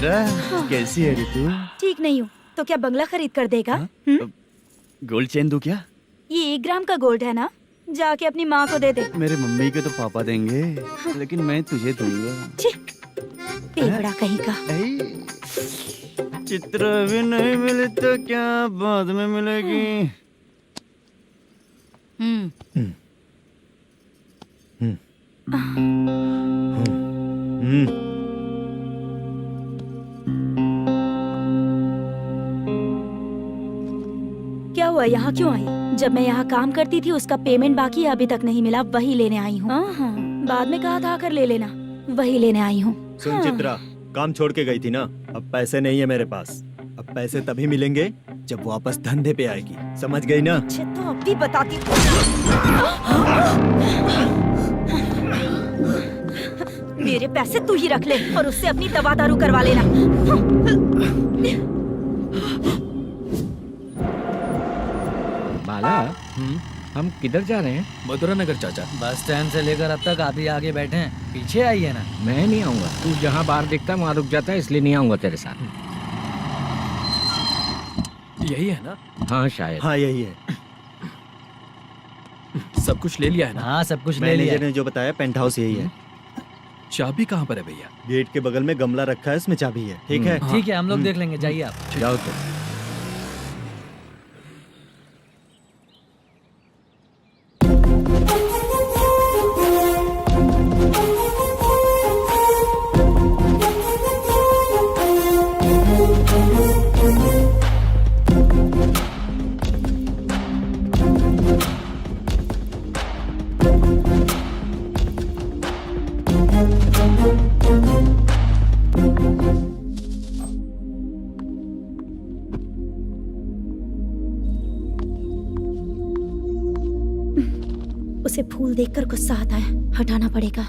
चित्रा, कैसी है रे तू? ठीक नहीं हूँ तो क्या बंगला खरीद कर देगा? गोल्ड चेन दूं क्या? ये 1 ग्राम का गोल्ड है ना, जाके अपनी माँ को दे दे। मेरे मम्मी के तो पापा देंगे, लेकिन मैं तुझे दूंगा। पेवड़ा कहीं का। चित्रा भी नहीं मिली तो क्या बाद में मिलेगी। क्या हुआ, यहाँ क्यों आई? जब मैं यहाँ काम करती थी उसका पेमेंट बाकी अभी तक नहीं मिला, वही लेने आई हूँ। बाद में कहा था आकर ले लेना, वही लेने आई हूँ। सुन चित्रा, काम छोड़ के गई थी ना, अब पैसे नहीं है मेरे पास। अब पैसे तभी मिलेंगे जब वापस धंधे पे आएगी, समझ गई ना? अच्छा तो अब भी बताती। मेरे पैसे तू ही रख ले और उससे अपनी दवा दारू करवा लेना। बाला, हम किधर जा रहे हैं? मथुरा नगर चाचा। बस स्टैंड से लेकर अब तक आप ही आगे बैठे हैं, पीछे आइए ना। मैं नहीं आऊंगा, तू जहाँ बाहर दिखता वहाँ रुक जाता है, इसलिए नहीं आऊंगा तेरे साथ। यही है ना? हाँ शायद। हाँ यही है। सब कुछ ले लिया है ना? हाँ सब कुछ ले लिया। मैनेजर ने जो बताया पेंट हाउस यही है। चाबी कहाँ पर है भैया? गेट के बगल में गमला रखा है, इसमें चाबी है। ठीक है? ठीक है, हम लोग देख लेंगे, जाइए आप। जाओ तो। उसे फूल देखकर गुस्सा आता है, हटाना पड़ेगा।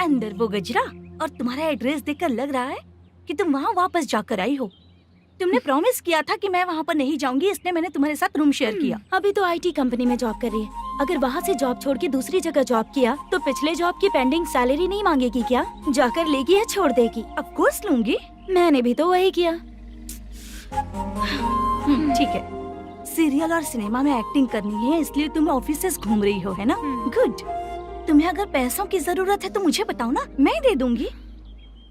अंदर वो गजरा और तुम्हारा एड्रेस देखकर लग रहा है कि तुम वहाँ वापस जाकर आई हो। तुमने प्रॉमिस किया था कि मैं वहाँ पर नहीं जाऊंगी, इसलिए मैंने तुम्हारे साथ रूम शेयर किया। अभी तो आईटी कंपनी में जॉब कर रही है, अगर वहाँ से जॉब छोड़ के दूसरी जगह जॉब किया तो पिछले जॉब की पेंडिंग सैलरी नहीं मांगेगी क्या? जाकर लेगी या छोड़ देगी? ऑफ कोर्स लूंगी, मैंने भी तो वही किया। ठीक है, सीरियल और सिनेमा में एक्टिंग करनी है, इसलिए तुम ऑफिसेस घूम रही हो, है ना? गुड। तुम्हें अगर पैसों की जरूरत है तो मुझे बताओ ना, मैं दे दूंगी।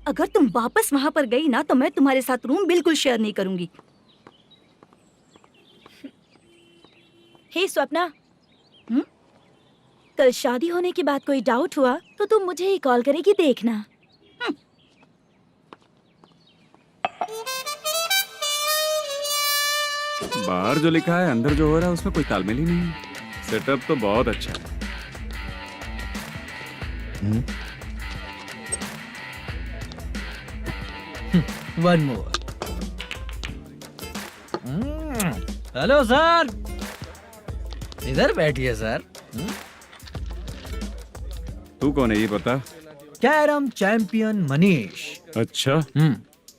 अगर तुम वापस वहाँ पर गई ना तो मैं तुम्हारे साथ रूम बिल्कुल शेयर नहीं करूंगी। हे स्वप्ना, कल शादी होने की बात कोई डाउट हुआ तो तुम मुझे ही कॉल करेगी, देखना। बाहर जो लिखा है अंदर जो हो रहा है उसमें कोई तालमेल ही नहीं है। सेटअप तो बहुत अच्छा है। One more. हेलो सर, इधर बैठिए सर। तू कौन है ये बता? Carrom champion Manish. अच्छा,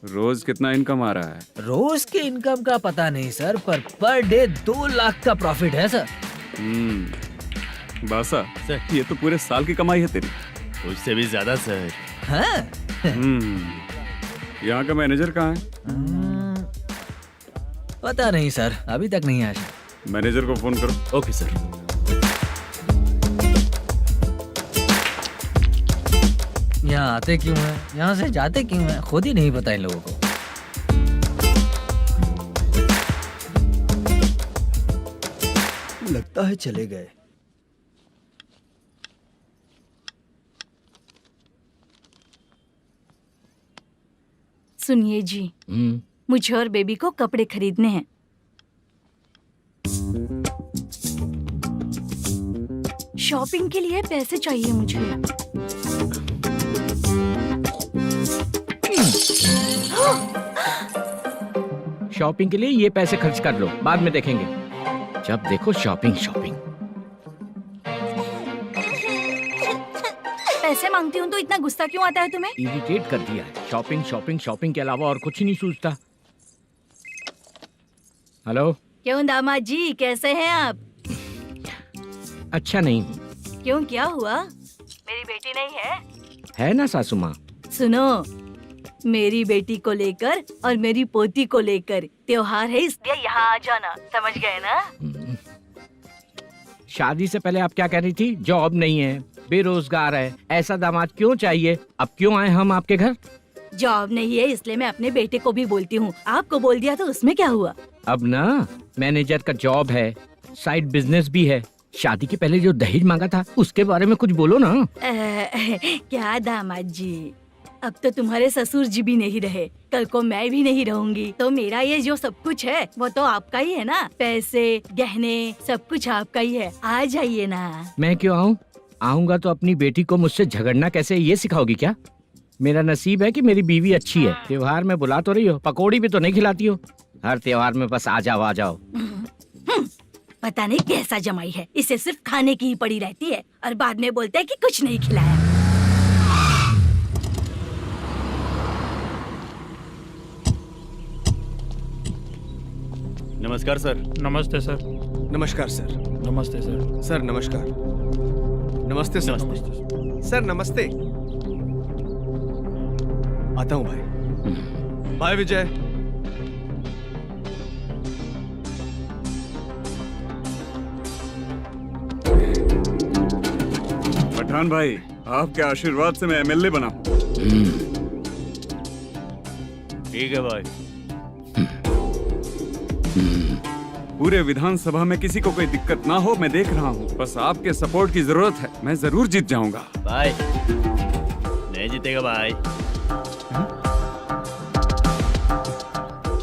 रोज कितना इनकम आ रहा है? रोज के इनकम का पता नहीं सर, पर डे 2 लाख का प्रॉफिट है सर। बासा सर, ये तो पूरे साल की कमाई है तेरी। उससे भी ज्यादा सर। हाँ? यहाँ का मैनेजर कहाँ है? पता नहीं सर, अभी तक नहीं आया। मैनेजर को फोन करो। Okay sir. यहाँ आते क्यों हैं, यहाँ से जाते क्यों हैं, खुद ही नहीं पता इन लोगों को। लगता है चले गए। सुनिए जी, मुझे और बेबी को कपड़े खरीदने हैं। शॉपिंग के लिए पैसे चाहिए मुझे। शॉपिंग के लिए ये पैसे खर्च कर लो, बाद में देखेंगे। जब देखो शॉपिंग शॉपिंग। पैसे मांगती हूँ तो इतना गुस्सा क्यों आता है तुम्हें? इरिटेट कर दिया है। शॉपिंग शॉपिंग शॉपिंग के अलावा और कुछ ही नहीं सूझता। हेलो। क्यों दामाद जी, कैसे हैं आप? अच्छा नहीं। क्यों, क्या हुआ? मेरी बेटी नहीं है? है ना सासू माँ। सुनो, मेरी बेटी को लेकर और मेरी पोती को लेकर त्योहार है, इसलिए यहाँ आ जाना, समझ गए ना? शादी से पहले आप क्या कह रही थी? जॉब नहीं है, बेरोजगार है, ऐसा दामाद क्यों चाहिए? अब क्यों आए हम आपके घर? जॉब नहीं है इसलिए मैं अपने बेटे को भी बोलती हूँ, आपको बोल दिया तो उसमें क्या हुआ? अब ना मैनेजर का जॉब है, साइड बिजनेस भी है। शादी के पहले जो दहेज मांगा था उसके बारे में कुछ बोलो ना। क्या दामाद जी, अब तो तुम्हारे ससुर जी भी नहीं रहे, कल को मैं भी नहीं रहूंगी, तो मेरा ये जो सब कुछ है वो तो आपका ही है ना। पैसे, गहने, सब कुछ आपका ही है। आ जाइए ना। मैं क्यों आऊँ? आऊंगा तो अपनी बेटी को मुझसे झगड़ना कैसे ये सिखाओगी क्या? मेरा नसीब है कि मेरी बीवी अच्छी है। त्योहार में बुला तो रही हो, पकौड़ी भी तो नहीं खिलाती हो। हर त्योहार में बस आ जाओ आ जाओ। पता नहीं कैसा जमाई है, इसे सिर्फ खाने की ही पड़ी रहती है और बाद में बोलते हैं कि कुछ नहीं खिलाया। नमस्कार सर। नमस्ते सर। नमस्कार सर। नमस्ते सर। सर नमस्कार। नमस्ते सर। सर नमस्ते। आता हूँ भाई। बाय विजय। पठान भाई, आपके आशीर्वाद से मैं एमएलए बना हूँ। ठीक है भाई। पूरे विधानसभा में किसी को कोई दिक्कत ना हो, मैं देख रहा हूँ। बस आपके सपोर्ट की जरूरत है, मैं जरूर जीत जाऊंगा। भाई नहीं जीतेगा भाई।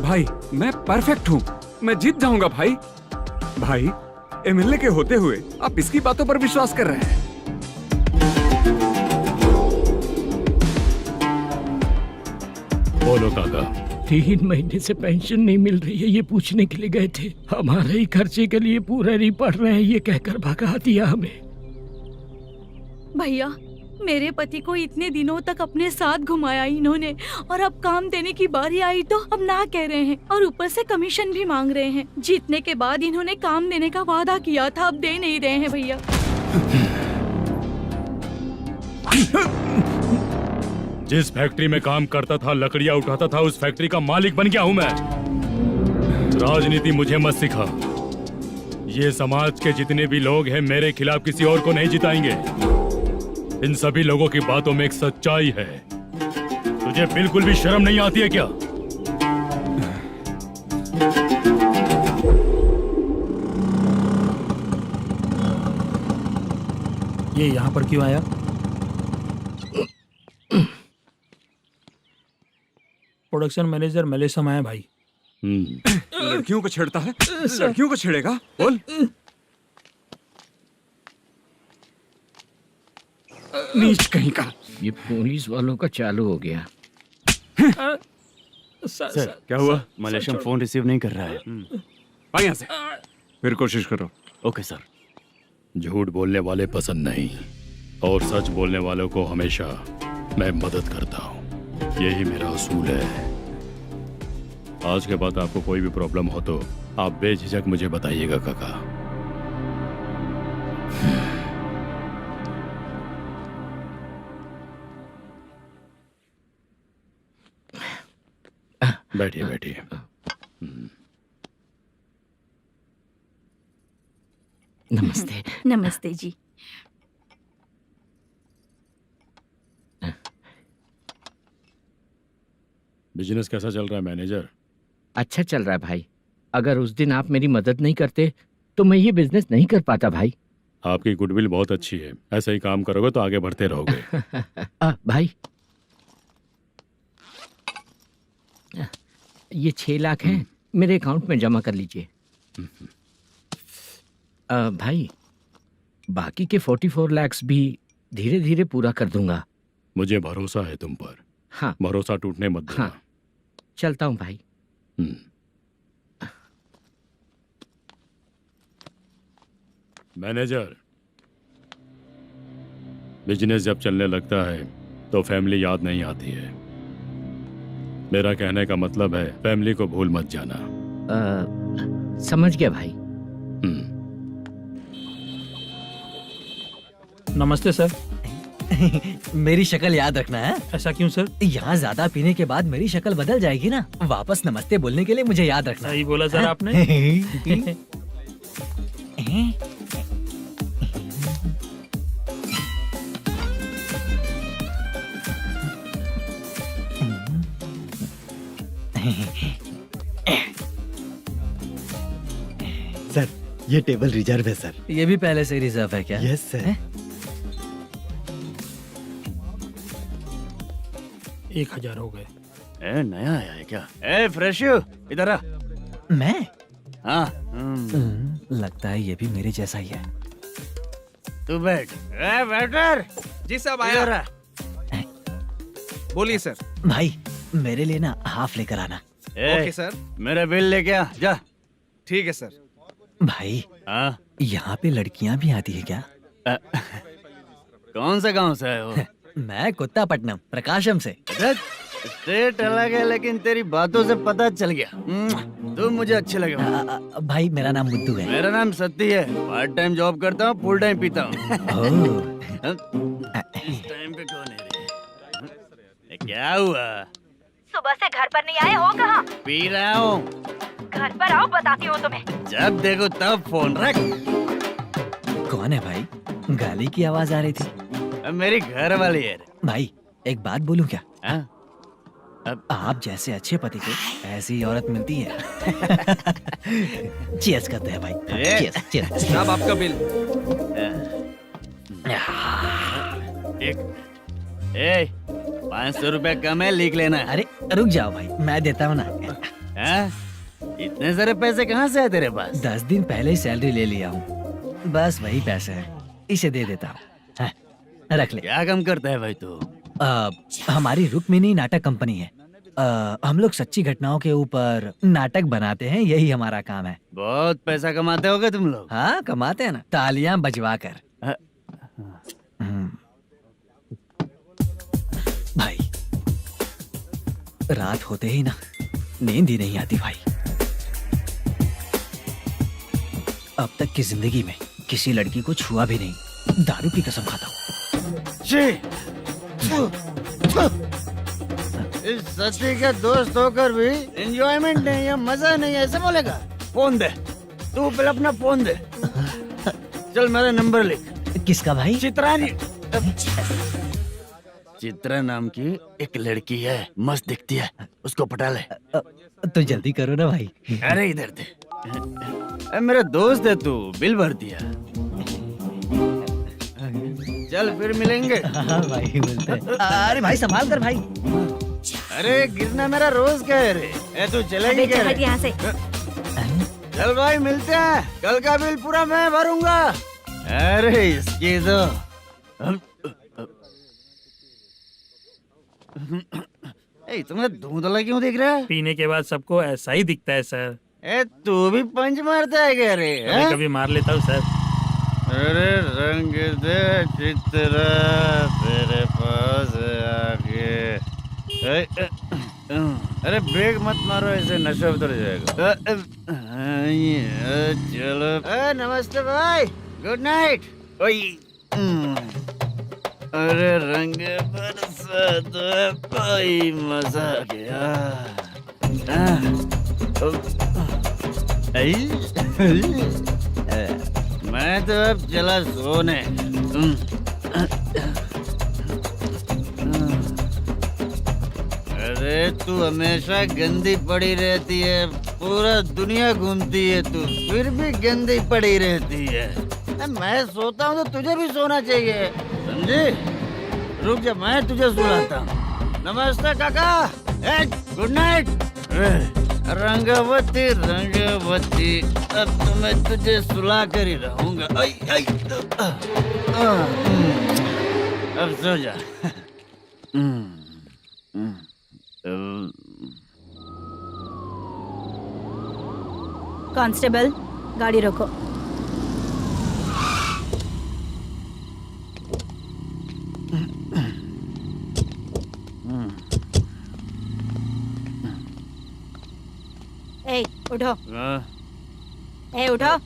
भाई मैं परफेक्ट हूँ, मैं जीत जाऊंगा भाई। भाई एमएलए के होते हुए आप इसकी बातों पर विश्वास कर रहे हैं? बोलो काका। 3 महीने से पेंशन नहीं मिल रही है, ये पूछने के लिए गए थे। हमारे ही खर्चे के लिए पूरा नहीं पड़ रहे हैं, ये कहकर भगा दिया हमें। भैया, मेरे पति को इतने दिनों तक अपने साथ घुमाया इन्होंने, और अब काम देने की बारी आई तो अब ना कह रहे हैं और ऊपर से कमीशन भी मांग रहे हैं। जीतने के बाद इन्होंने काम देने का वादा किया था, अब दे नहीं रहे हैं भैया। जिस फैक्ट्री में काम करता था, लकड़ियां उठाता था, उस फैक्ट्री का मालिक बन गया हूं मैं। राजनीति मुझे मत सिखा। ये समाज के जितने भी लोग हैं मेरे खिलाफ किसी और को नहीं जिताएंगे। इन सभी लोगों की बातों में एक सच्चाई है। तुझे बिल्कुल भी शर्म नहीं आती है क्या? ये यहाँ पर क्यों आया? प्रोडक्शन मैनेजर मलेशम आया भाई। लड़कियों को छेड़ता है, लड़कियों को छेड़ेगा? बोल। नीच कहीं का। ये पुलिस वालों का चालू हो गया। सर क्या हुआ? मलेशियन फोन रिसीव नहीं कर रहा है। आ यहाँ से। फिर कोशिश करो। Okay sir. झूठ बोलने वाले पसंद नहीं, और सच बोलने वालों को हमेशा मैं मदद करता हूँ। यही मेरा असूल है। आज के बाद आपको कोई भी प्रॉब्लम हो तो आप बेझिझक मुझे बताइएगा काका। बैठिए बैठिए। नमस्ते। नमस्ते जी। बिजनेस कैसा चल रहा है मैनेजर? अच्छा चल रहा है भाई। अगर उस दिन आप मेरी मदद नहीं करते तो मैं ये बिजनेस नहीं कर पाता भाई। आपकी गुडविल बहुत अच्छी है, ऐसा ही काम करोगे तो आगे बढ़ते रहोगे। भाई ये 6 लाख हैं, मेरे अकाउंट में जमा कर लीजिए। भाई बाकी के 44 लाख भी धीरे धीरे पूरा कर दूंगा। मुझे भरोसा है तुम पर। हाँ भरोसा टूटने मत देना। हाँ चलता हूँ भाई। बिजनेस जब चलने लगता है तो फैमिली याद नहीं आती है। मेरा कहने का मतलब है फैमिली को भूल मत जाना। समझ गया भाई। नमस्ते सर। मेरी शक्ल याद रखना है। ऐसा क्यों सर? यहाँ ज्यादा पीने के बाद मेरी शक्ल बदल जाएगी ना, वापस नमस्ते बोलने के लिए मुझे याद रखना। सही बोला सर आपने। सर ये टेबल रिजर्व है सर। ये भी पहले से रिजर्व है क्या? Yes sir. 1000 हो गए। ए नया आया है क्या? ए फ्रेश इधर आ। मैं? हाँ लगता है ये भी मेरे जैसा ही है। तू बैठ। ए वेटर जी साहब इधर आ। बोलिए सर। भाई मेरे लिए ना हाफ लेकर आना। ए, सर। मेरा बिल लेके आ जा। ठीक है सर। भाई हाँ यहाँ पे लड़कियाँ भी आती है क्या? कौन सा गांव से है वो? मैं कुत्तापट्टनम प्रकाशम से। स्टेट अलग है लेकिन तेरी बातों से पता चल गया। तू मुझे अच्छे लगे। भाई मेरा नाम मुद्दू है। मेरा नाम सत्ती है। पार्ट टाइम जॉब करता हूँ, फुल टाइम पीता हूँ। इस टाइम पे कौन है रे? ये क्या हुआ? सुबह से घर पर नहीं आए हो? कहाँ? पी रहा हूँ। घर पर आओ, बताती हूँ तुम्हें। जब देखो तब फोन रख। कौन है भाई? गाली की आवाज आ रही थी। अब मेरी घर वाली है। भाई एक बात बोलूं क्या? हाँ? आप जैसे अच्छे पति को ऐसी ही औरत मिलती है। चीयर्स करते हैं भाई। Cheers cheers. साहब आपका बिल। एक 500 रुपया कम है, लिख लेना। अरे रुक जाओ भाई, मैं देता हूँ ना। हाँ? इतने सारे पैसे कहाँ से आए तेरे पास? 10 दिन पहले ही सैलरी ले लिया हूँ, बस वही पैसे हैं, इसे दे देता हूँ। हाँ, रख ले। क्या काम करता है भाई तू? हमारी रुक्मिणी नाटक कंपनी है। हम लोग सच्ची घटनाओं के ऊपर नाटक बनाते हैं, यही हमारा काम है। बहुत पैसा कमाते होगे तुम लोग। हाँ कमाते हैं ना, तालियां बजवा कर। भाई रात होते ही ना नींद ही नहीं आती भाई। अब तक की जिंदगी में किसी लड़की को छुआ भी नहीं, दारू की कसम खाता हूँ। इस सच्ची का दोस्त होकर भी एंजॉयमेंट नहीं है, मजा नहीं है, ऐसे बोलेगा? फोन दे, तू पहले अपना फोन दे। चल मेरा नंबर लिख। किसका भाई? चित्रानी। चित्रा नाम की एक लड़की है, मस्त दिखती है, उसको पटा ले। तो जल्दी करो ना भाई। अरे इधर दे। मेरा दोस्त है तू, बिल भर दिया। चल फिर मिलेंगे। हाँ भाई मिलते हैं। अरे भाई संभाल कर भाई। अरे गिरना मेरा रोज का है रे। तू चलेगी क्या रे? यहाँ से। चल भाई मिलते हैं, कल का बिल पूरा मैं भरूंगा। अरे इसकी तो तुम्हें धुंधला क्यों दिख रहा है? पीने के बाद सबको ऐसा ही दिखता है सर। तू भी पंच मारता है क्या रे? कभी कभी मार लेता हूँ सर। अरे रंग दे चित्रा तेरे पास आके। अरे ब्रेक मत मारो, ऐसे नशा उतर जाएगा। चलो। नमस्ते भाई, गुड नाइट। अरे रंग बरसात भाई, मजा आ गया। मैं तो अब चला सोने। अरे तू हमेशा गंदी पड़ी रहती है, पूरा दुनिया घूमती है तू, फिर भी गंदी पड़ी रहती है। मैं सोता हूँ तो तुझे भी सोना चाहिए, समझे? रुक जा, मैं तुझे सुलाता हूँ। नमस्ते काका, गुड नाइट। रंगवती रंगवती, अब तो मैं तुझे सुला कर ही रहूंगा। अब सो जा। कांस्टेबल, गाड़ी रोको। उठो। हाँ, ए उठो।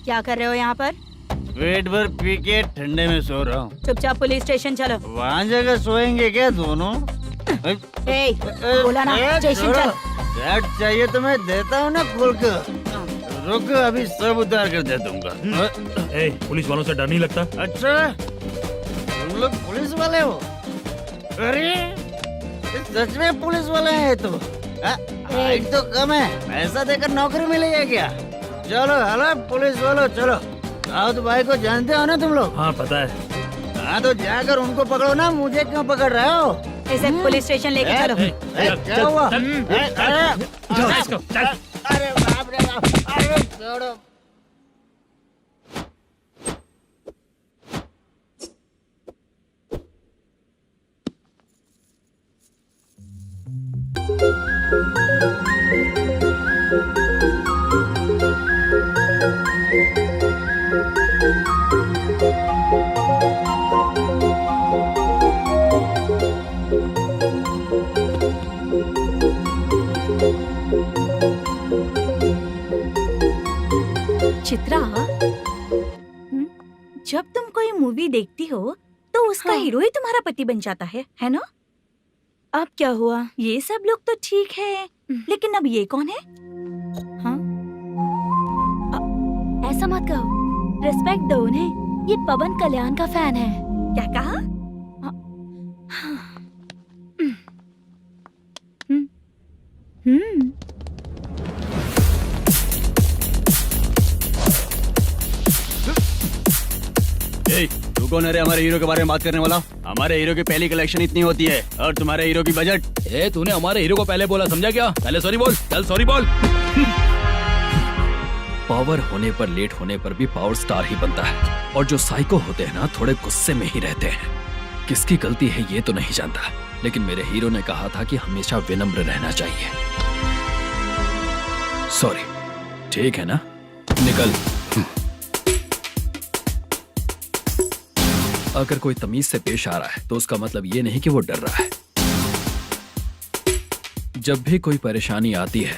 क्या कर रहे हो यहाँ पर? पेट भर पी के ठंडे में सो रहा हूँ। चुपचाप पुलिस स्टेशन चलो। वहाँ जगह सोएंगे क्या दोनों? ए, बोला ना, स्टेशन चल। शर्ट चाहिए तो मैं देता हूँ ना खोल कर। रुक, अभी सब उतार कर दे दूंगा। ए, पुलिस वालों से डर नहीं लगता? अच्छा, तुम लोग पुलिस वाले हो? अरे ये सच में पुलिस वाले हैं तो? हाइट तो कम है, पैसा देकर नौकरी मिलेगी क्या? चलो हेलो पुलिस वालों, चलो। दाऊद भाई को जानते हो ना तुम लोग? हाँ पता है। हाँ तो जाकर उनको पकड़ो ना, मुझे क्यों पकड़ रहे हो? इसे पुलिस स्टेशन लेके चलो। क्या हुआ? चल। अरे बाप रे बाप, अरे छोड़ो। चित्रा, जब तुम कोई मूवी देखती हो तो उसका हीरो ही तुम्हारा पति बन जाता है ना? अब क्या हुआ? ये सब लोग तो ठीक है, लेकिन अब ये कौन है? हाँ? ऐसा मत कहो, रिस्पेक्ट दो उन्हें। ये पवन कल्याण का फैन है। क्या कहा? तू कौन है रे हमारे हीरो के बारे में बात करने वाला? हमारे हीरो की पहली कलेक्शन इतनी होती है और तुम्हारे हीरो की बजट। तूने हमारे हीरो को पहले बोला, समझा क्या? पहले सॉरी बोल, चल सॉरी बोल। पावर होने पर, लेट होने पर भी पावर स्टार ही बनता है। और जो साइको होते हैं ना, थोड़े गुस्से में ही रहते हैं। किसकी गलती है ये तो नहीं जानता, लेकिन मेरे हीरो ने कहा था कि हमेशा विनम्र रहना चाहिए। सॉरी, ठीक है ना? निकल। अगर कोई तमीज से पेश आ रहा है तो उसका मतलब ये नहीं कि वो डर रहा है। जब भी कोई परेशानी आती है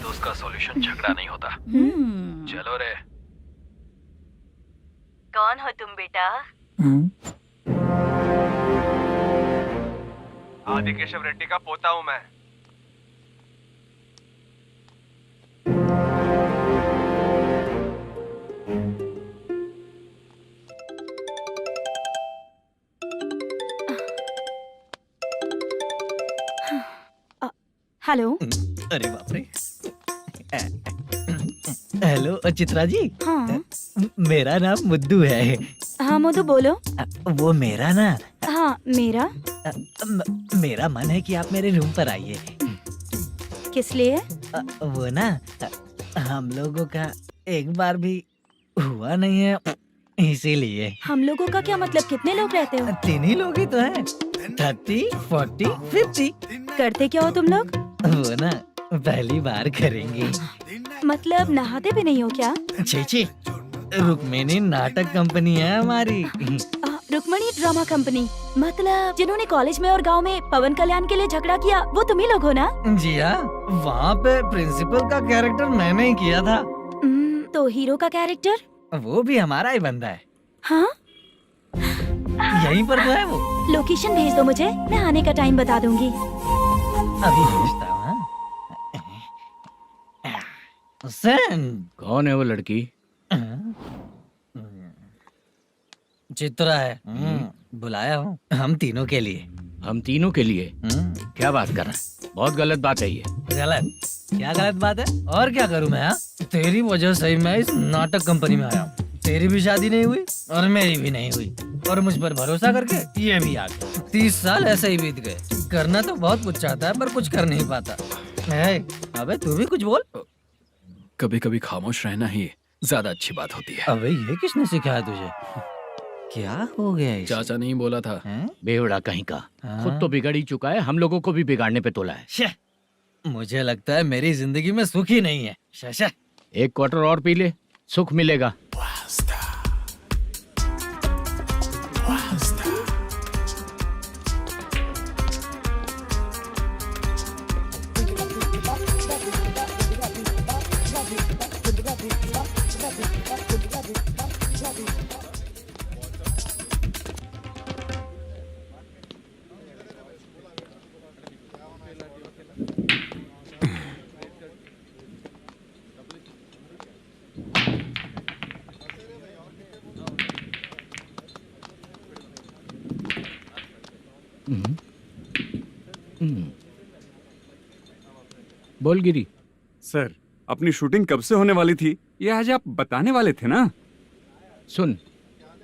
तो उसका सॉल्यूशन झगड़ा नहीं होता। चलो रे। कौन हो तुम बेटा? आदि केशव रेड्डी का पोता हूँ मैं। हेलो। अरे बाप रे। हेलो चित्रा जी। हाँ मेरा नाम मुद्दू है। हाँ मधु बोलो। वो मेरा ना, हाँ मेरा। मेरा मन है कि आप मेरे रूम पर आइए। किस लिए? वो ना, हम लोगों का एक बार भी हुआ नहीं है, इसीलिए। हम लोगों का क्या मतलब? कितने लोग रहते हो? 3 ही लोग ही तो हैं। 30, 40, 50। करते क्या हो तुम लोग? वो ना पहली बार करेंगे। मतलब नहाते भी नहीं हो क्या? छी, रुक्मिणी नाटक कंपनी है हमारी। Rukmani drama company? मतलब जिन्होंने कॉलेज में और गांव में पवन कल्याण के लिए झगड़ा किया, वो तुम ही लोग हो ना? जी हाँ, वहाँ पे प्रिंसिपल का कैरेक्टर मैंने ही किया था। तो हीरो का कैरेक्टर? वो भी हमारा ही बंदा है। हाँ? यहीं पर तो है वो। लोकेशन भेज दो मुझे, मैं आने का टाइम बता दूंगी। अभी भेजता हूँ। कौन है वो लड़की? चित्रा है। बुलाया हूँ हम तीनों के लिए। हम तीनों के लिए? क्या बात कर रहा है? बहुत गलत बात है ये। गलत? क्या गलत बात है? और क्या करूँ मैं? तेरी वजह से ही मैं इस नाटक कंपनी में आया हूँ। तेरी भी शादी नहीं हुई और मेरी भी नहीं हुई, और मुझ पर भरोसा करके ये भी आ गया। 30 साल ऐसे ही बीत गए। करना तो बहुत कुछ चाहता है पर कुछ कर नहीं पाता। अबे तू भी कुछ बोल। कभी कभी खामोश रहना ही ज्यादा अच्छी बात होती है। अबे ये किसने सिखाया तुझे? क्या हो गया इसे? चाचा नहीं बोला था। बेवड़ा कहीं का। खुद तो बिगड़ ही चुका है, हम लोगों को भी बिगाड़ने पे तोला है। मुझे लगता है मेरी जिंदगी में सुख ही नहीं है। शशा, 1 क्वार्टर और पी ले, सुख मिलेगा। बोल गिरी। सर, अपनी शूटिंग कब से होने वाली थी ये आज आप बताने वाले थे ना? सुन,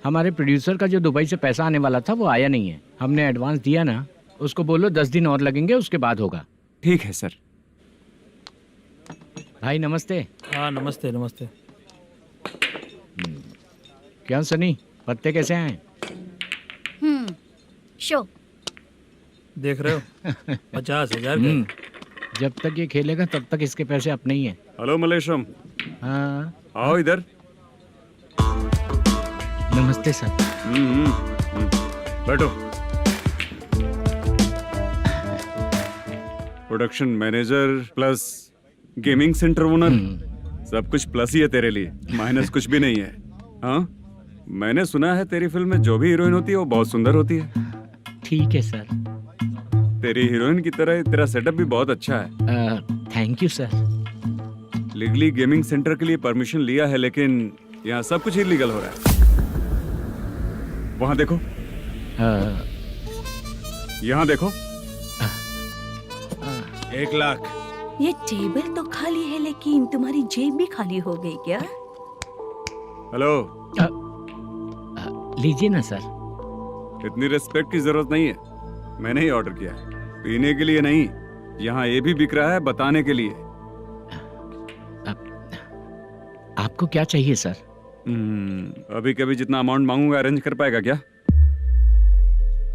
हमारे प्रोड्यूसर का जो दुबई से पैसा आने वाला था वो आया नहीं है। हमने एडवांस दिया ना, उसको बोलो 10 दिन और लगेंगे, उसके बाद होगा। ठीक है सर। भाई नमस्ते। हाँ नमस्ते नमस्ते। क्या सनी, पत्ते कैसे आए? शो। देख रहे हो 50,000 का। जब तक ये खेलेगा तब तक इसके पैसे अपने ही हैं। हेलो मलेशम, हाँ आओ इधर। नमस्ते सर। बैठो। Production manager plus gaming centre owner, सब कुछ प्लस ही है तेरे लिए, माइनस कुछ भी नहीं है। हाँ, मैंने सुना है तेरी फिल्म में जो भी हीरोइन होती है वो बहुत सुंदर होती है। ठीक है सर। तेरी हीरोइन की तरह तेरा सेटअप भी बहुत अच्छा है। Thank you sir. Legally gaming centre के लिए परमिशन लिया है, लेकिन यहाँ सब कुछ इलीगल हो रहा है। वहाँ देखो, यहाँ देखो। 1 लाख। ये टेबल तो खाली है लेकिन तुम्हारी जेब भी खाली हो गई क्या? हेलो, लीजिए ना सर। इतनी रिस्पेक्ट की जरूरत नहीं है, मैंने ही ऑर्डर किया है, पीने के लिए नहीं। यहाँ ये भी बिक रहा है बताने के लिए। आपको क्या चाहिए सर? अभी कभी जितना अमाउंट मांगूंगा अरेंज कर पाएगा क्या?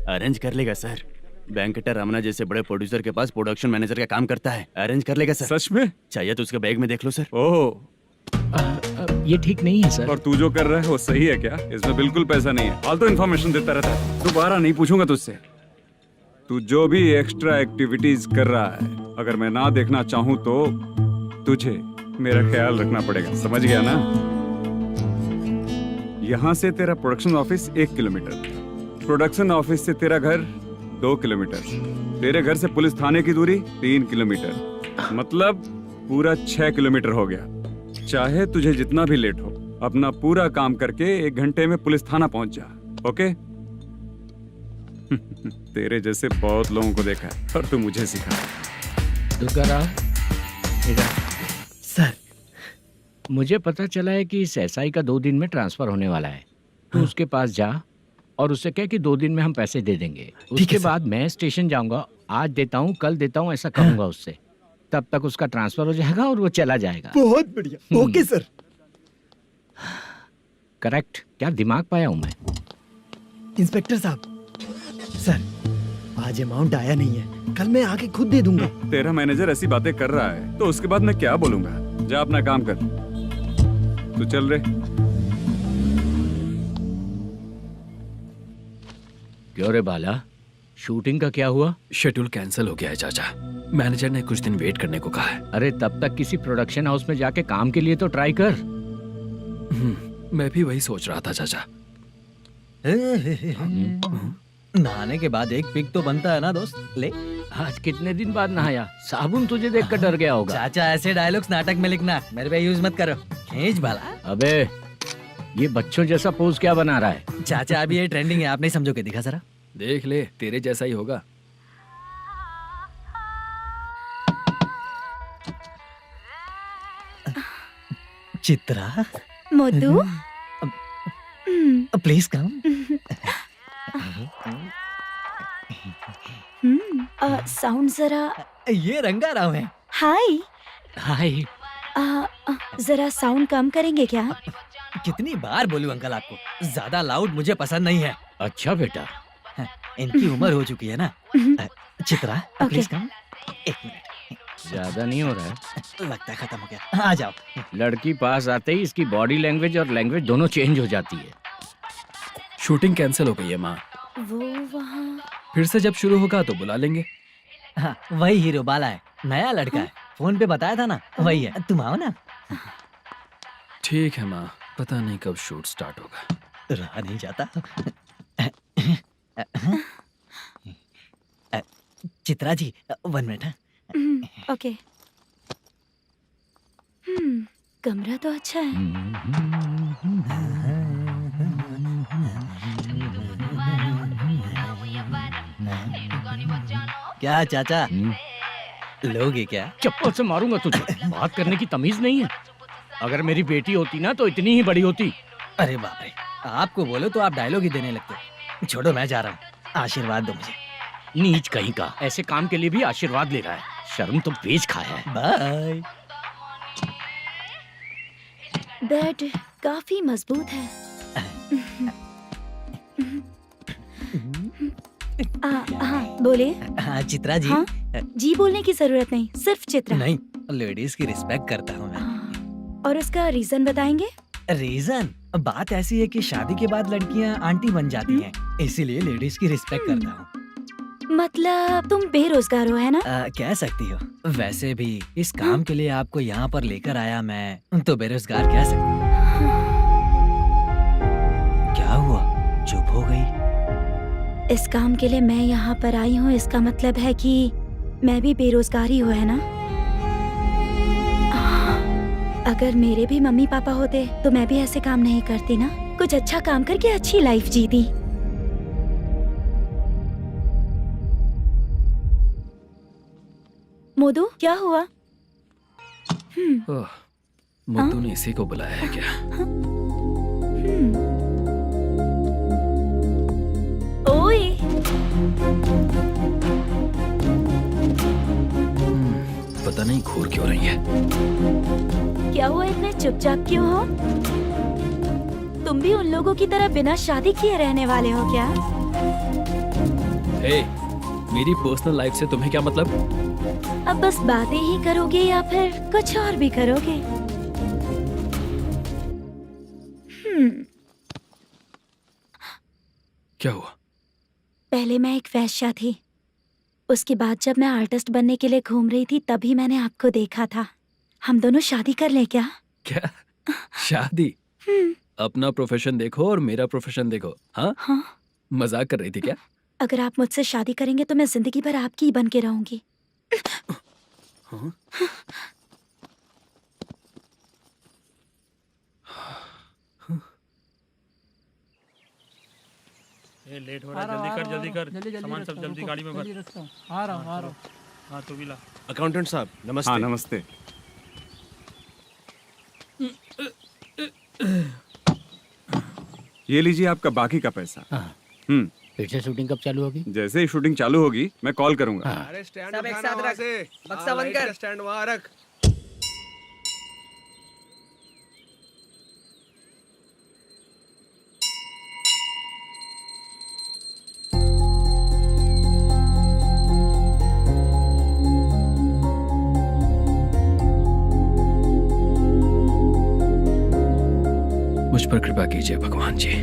अरेंज कर लेगा सर। वेंकटर रमना जैसे बड़े प्रोड्यूसर के पास प्रोडक्शन मैनेजर का काम करता है, अरेंज कर लेगा सर। सच में? चाहिए तो उसके बैग में देख लो सर। ओह, ये ठीक नहीं है सर। और तू जो कर रहा है वो सही है क्या? इसमें बिल्कुल पैसा नहीं है, फालतू इन्फॉर्मेशन देता रहता है। दोबारा नहीं पूछूंगा तुझसे। तू जो भी एक्स्ट्रा एक्टिविटीज कर रहा है, अगर मैं ना देखना चाहूँ तो तुझे मेरा ख्याल रखना पड़ेगा, समझ गया ना? यहाँ से तेरा production office 1 kilometre, production office से तेरा घर 2 किलोमीटर, तेरे घर से पुलिस थाने की दूरी 3 किलोमीटर, मतलब पूरा 6 किलोमीटर हो गया। चाहे तुझे जितना भी लेट हो, अपना पूरा काम करके 1 घंटे में पुलिस थाना पहुंच जा, ओके? तेरे जैसे बहुत लोगों को देखा है और तू मुझे सिखा। सर, मुझे पता चला है कि इस एसआई का 2 दिन में ट्रांसफर होने वाला है। तो उसके पास जा और उससे कह कि 2 दिन में हम पैसे दे देंगे। उसके बाद मैं स्टेशन जाऊंगा, आज देता हूँ कल देता हूँ ऐसा कहूंगा उससे। तब तक उसका ट्रांसफर हो जाएगा और वो चला जाएगा। बहुत बढ़िया, ओके सर। करेक्ट। क्या दिमाग पाया हूँ मैं। इंस्पेक्टर साहब, सर आज अमाउंट आया नहीं है, कल मैं आके खुद दे दूंगा। तेरा मैनेजर ऐसी बातें कर रहा है तो उसके बाद मैं क्या बोलूंगा? जा अपना काम कर। तू चल रे। क्यों रे बाला, शूटिंग का क्या हुआ? शेड्यूल कैंसिल हो गया है चाचा। मैनेजर ने कुछ दिन वेट करने को कहा है। अरे तब तक किसी प्रोडक्शन हाउस में जाके काम के लिए तो ट्राई कर। मैं भी वही सोच रहा था चाचा। नहाने के बाद एक पिक तो बनता है ना दोस्त। ले, आज कितने दिन बाद नहाया? साबुन तुझे देखकर डर गया होगा। चाचा ऐसे डायलॉग्स नाटक में लिखना, मेरे पे यूज मत करो। खींच बाला। अबे ये बच्चों जैसा पोज क्या बना रहा है? चाचा अभी ये ट्रेंडिंग है, आप नहीं समझोगे। दिखा जरा। देख ले, तेरे जैसा ही होगा। Chitra, Modu, please come. Sound जरा। ये रंगाराव है। हाय। हाय। जरा साउंड कम करेंगे क्या? कितनी बार बोलूं अंकल आपको, ज्यादा लाउड मुझे पसंद नहीं है। अच्छा बेटा, इनकी उम्र हो चुकी है ना। Chitra, please come. 1 मिनट। ज्यादा नहीं हो रहा है? लगता है खत्म हो गया। आ जाओ। लड़की पास आते ही इसकी बॉडी लैंग्वेज और लैंग्वेज दोनों चेंज हो जाती है। शूटिंग कैंसिल हो गई है माँ। वो वहाँ। फिर से जब शुरू होगा तो बुला लेंगे। हाँ, वही हीरो बाला है, नया लड़का है। फोन पे बताया था ना, वही है। तुम आओ ना। ठीक है माँ, पता नहीं कब शूट स्टार्ट होगा। रहा नहीं जाता। चित्रा जी 1 मिनट। ओके। कमरा तो अच्छा है। क्या चाचा लोगे क्या? चप्पल से मारूंगा तुझे। बात करने की तमीज नहीं है। अगर मेरी बेटी होती ना तो इतनी ही बड़ी होती। अरे बाप रे, आपको बोलो तो आप डायलॉग ही देने लगते। छोड़ो, मैं जा रहा हूँ, आशीर्वाद दो मुझे। नीच कहीं का, ऐसे काम के लिए भी आशीर्वाद ले रहा है। शर्म तो बेच खाया है। बाय। बेड काफी मजबूत है। हाँ बोले। हाँ चित्रा जी। हाँ? जी बोलने की जरूरत नहीं, सिर्फ चित्रा। नहीं, लेडीज की रिस्पेक्ट करता हूँ मैं। और उसका रीजन बताएंगे? रीजन? बात ऐसी है कि शादी के बाद लड़कियाँ आंटी बन जाती हैं, इसीलिए लेडीज की रिस्पेक्ट करता हूँ। मतलब तुम बेरोजगार हो, है ना? कह सकती हो। वैसे भी इस काम के लिए आपको यहाँ पर लेकर आया मैं, तो बेरोजगार कह सकती हूँ। क्या हुआ, चुप हो गई? इस काम के लिए मैं यहाँ पर आई हूँ, इसका मतलब है कि मैं भी बेरोजगार ही हूँ, है ना? अगर मेरे भी मम्मी पापा होते तो मैं भी ऐसे काम नहीं करती ना। कुछ अच्छा काम करके अच्छी लाइफ जीती। मोदू, क्या हुआ? मुद्दू ने इसी को बुलाया है क्या? ओए, पता नहीं घूर क्यों रही है। क्या हुआ, इतने चुपचाप क्यों हो? तुम भी उन लोगों की तरह बिना शादी किए रहने वाले हो क्या? हे, मेरी पर्सनल लाइफ से तुम्हें क्या मतलब? अब बस बातें ही करोगे या फिर कुछ और भी करोगे? क्या हुआ? पहले मैं एक वेश्या थी, उसके बाद जब मैं आर्टिस्ट बनने के लिए घूम रही थी तभी मैंने आपको देखा था। हम दोनों शादी कर ले क्या? क्या शादी? अपना प्रोफेशन देखो और मेरा प्रोफेशन देखो। हाँ? हाँ। मजाक कर रही थी क्या? अगर आप मुझसे शादी करेंगे तो मैं जिंदगी भर आपकी ही बन के रहूंगी। हाँ? ये लेट हो रहा है, जल्दी कर। सामान सब जल्दी गाड़ी में भर। आ रहा हूँ। हाँ तू भी ला। अकाउंटेंट साहब नमस्ते। हाँ नमस्ते। ये लीजिए आपका बाकी का पैसा। फिर से शूटिंग कब चालू होगी? जैसे ही शूटिंग चालू होगी मैं कॉल करूंगा। अरे सब एक साथ रख, बक्सा बंद कर। स्टैंड वहाँ रख। मुझ पर कृपा कीजिए भगवान जी।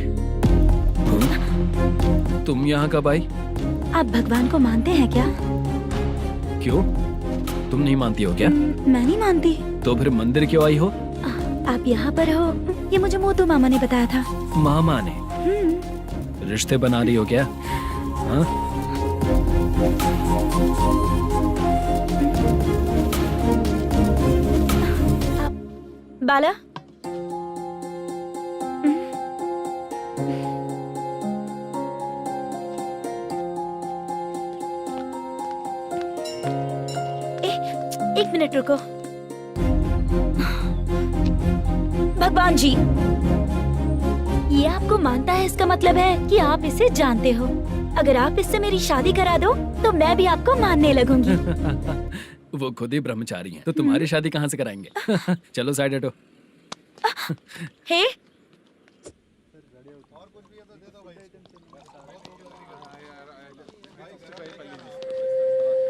तुम यहाँ कब आई? आप भगवान को मानते हैं क्या? क्यों? तुम नहीं मानती हो क्या? मैं नहीं मानती। तो फिर मंदिर क्यों आई हो? आप यहाँ पर हो ये मुझे मोदू मामा ने बताया था। मामा ने? रिश्ते बना रही हो क्या? हाँ? बाला, एक मिनट रुको। भगवान जी, ये आपको मानता है, इसका मतलब है कि आप इसे जानते हो। अगर आप इससे मेरी शादी करा दो तो मैं भी आपको मानने लगूंगी। वो खुद ही ब्रह्मचारी हैं, तो तुम्हारी शादी कहाँ से कराएंगे? चलो साइड हटो। हे,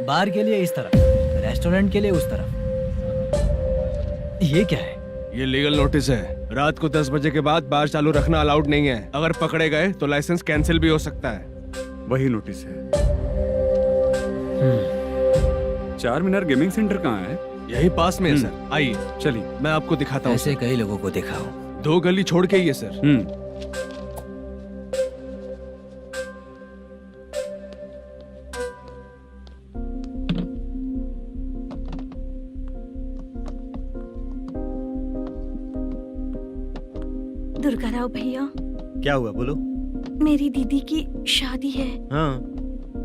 बार के लिए इस तरफ, रेस्टोरेंट के लिए उस तरफ। ये क्या है? ये लीगल नोटिस है। रात को 10 बजे के बाद बार चालू रखना अलाउड नहीं है। अगर पकड़े गए तो लाइसेंस कैंसिल भी हो सकता है। वही नोटिस है। चार मीनार गेमिंग सेंटर कहाँ है? यही पास में है सर। आइए चलिए मैं आपको दिखाता हूँ। ऐसे कई लोगों को देखा हूँ। 2 गली छोड़ के ही है सर। दुर्गा राव भैया, क्या हुआ बोलो। मेरी दीदी की शादी है, हाँ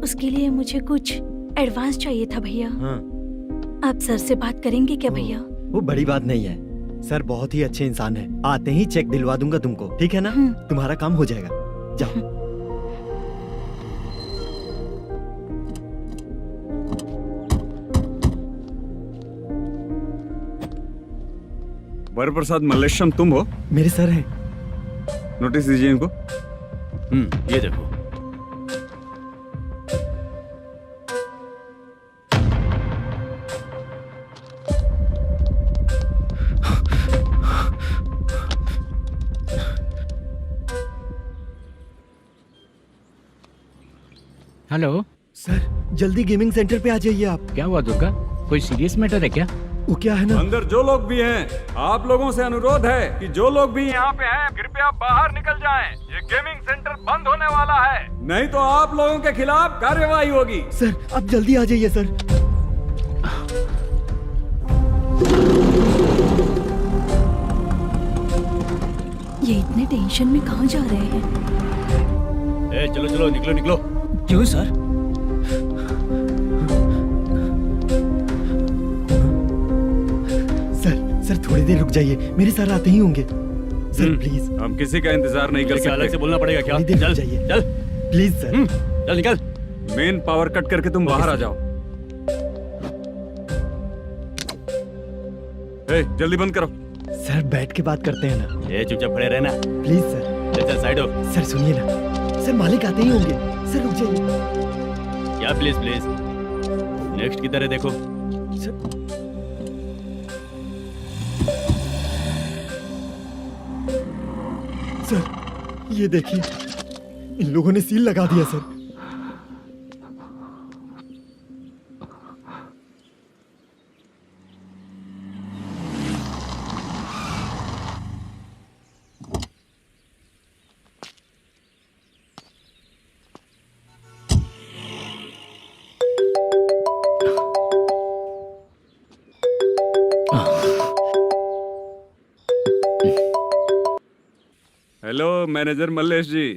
उसके लिए मुझे कुछ एडवांस चाहिए था भैया। हाँ। आप सर से बात करेंगे क्या भैया? वो बड़ी बात नहीं है, सर बहुत ही अच्छे इंसान है। आते ही चेक दिलवा दूंगा तुमको, ठीक है ना? तुम्हारा काम हो जाएगा, जाओ। वरप्रसाद मल्लेश्वरम तुम हो? मेरे सर हैं। नोटिस दीजिए इनको। ये देखो। हेलो सर, जल्दी गेमिंग सेंटर पे आ जाइए आप। क्या हुआ दुर्गा? कोई सीरियस मैटर है क्या? वो क्या है ना, अंदर जो लोग भी हैं, आप लोगों से अनुरोध है कि जो लोग भी यहाँ पे हैं, कृपया बाहर निकल जाएं। ये गेमिंग सेंटर बंद होने वाला है, नहीं तो आप लोगों के खिलाफ कार्यवाही होगी। सर आप जल्दी आ जाइए सर। ये इतने टेंशन में कहाँ जा रहे हैं? चलो चलो, निकलो निकलो। क्यों सर? सर थोड़ी देर रुक जाइए, मेरे सर आते ही होंगे। Sir please. हम किसी का इंतजार नहीं कर सकते। अलग से बोलना पड़ेगा क्या? थोड़ी देर चल रुक जाइए चल प्लीज सर। चल निकल। मेन पावर कट करके तुम बाहर आ जाओ। जल्दी बंद करो। सर बैठ के बात करते हैं ना। चुपचाप खड़े रहना। Please sir. चल चल साइड हो। सर सुनिए ना, सर मालिक आते ही होंगे। सर रुक जाइए। क्या प्लीज प्लीज? नेक्स्ट किधर है देखो। सर ये देखिए, इन लोगों ने सील लगा दिया सर। हेलो मैनेजर मल्लेश जी,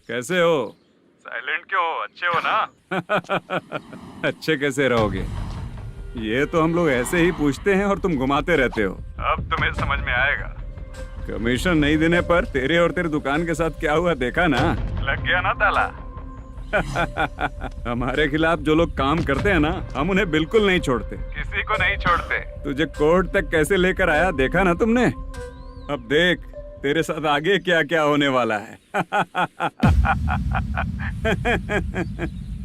कैसे हो? साइलेंट क्यों हो? अच्छे हो ना? अच्छे कैसे रहोगे? ये तो हम लोग ऐसे ही पूछते हैं और तुम घुमाते रहते हो। अब तुम्हें समझ में आएगा। कमीशन नहीं देने पर तेरे और तेरी दुकान के साथ क्या हुआ देखा ना? लग गया ना ताला। हमारे खिलाफ जो लोग काम करते हैं ना, हम उन्हें बिल्कुल नहीं छोड़ते, किसी को नहीं छोड़ते। तुझे कोर्ट तक कैसे लेकर आया देखा ना तुमने? अब देख तेरे साथ आगे क्या क्या होने वाला है।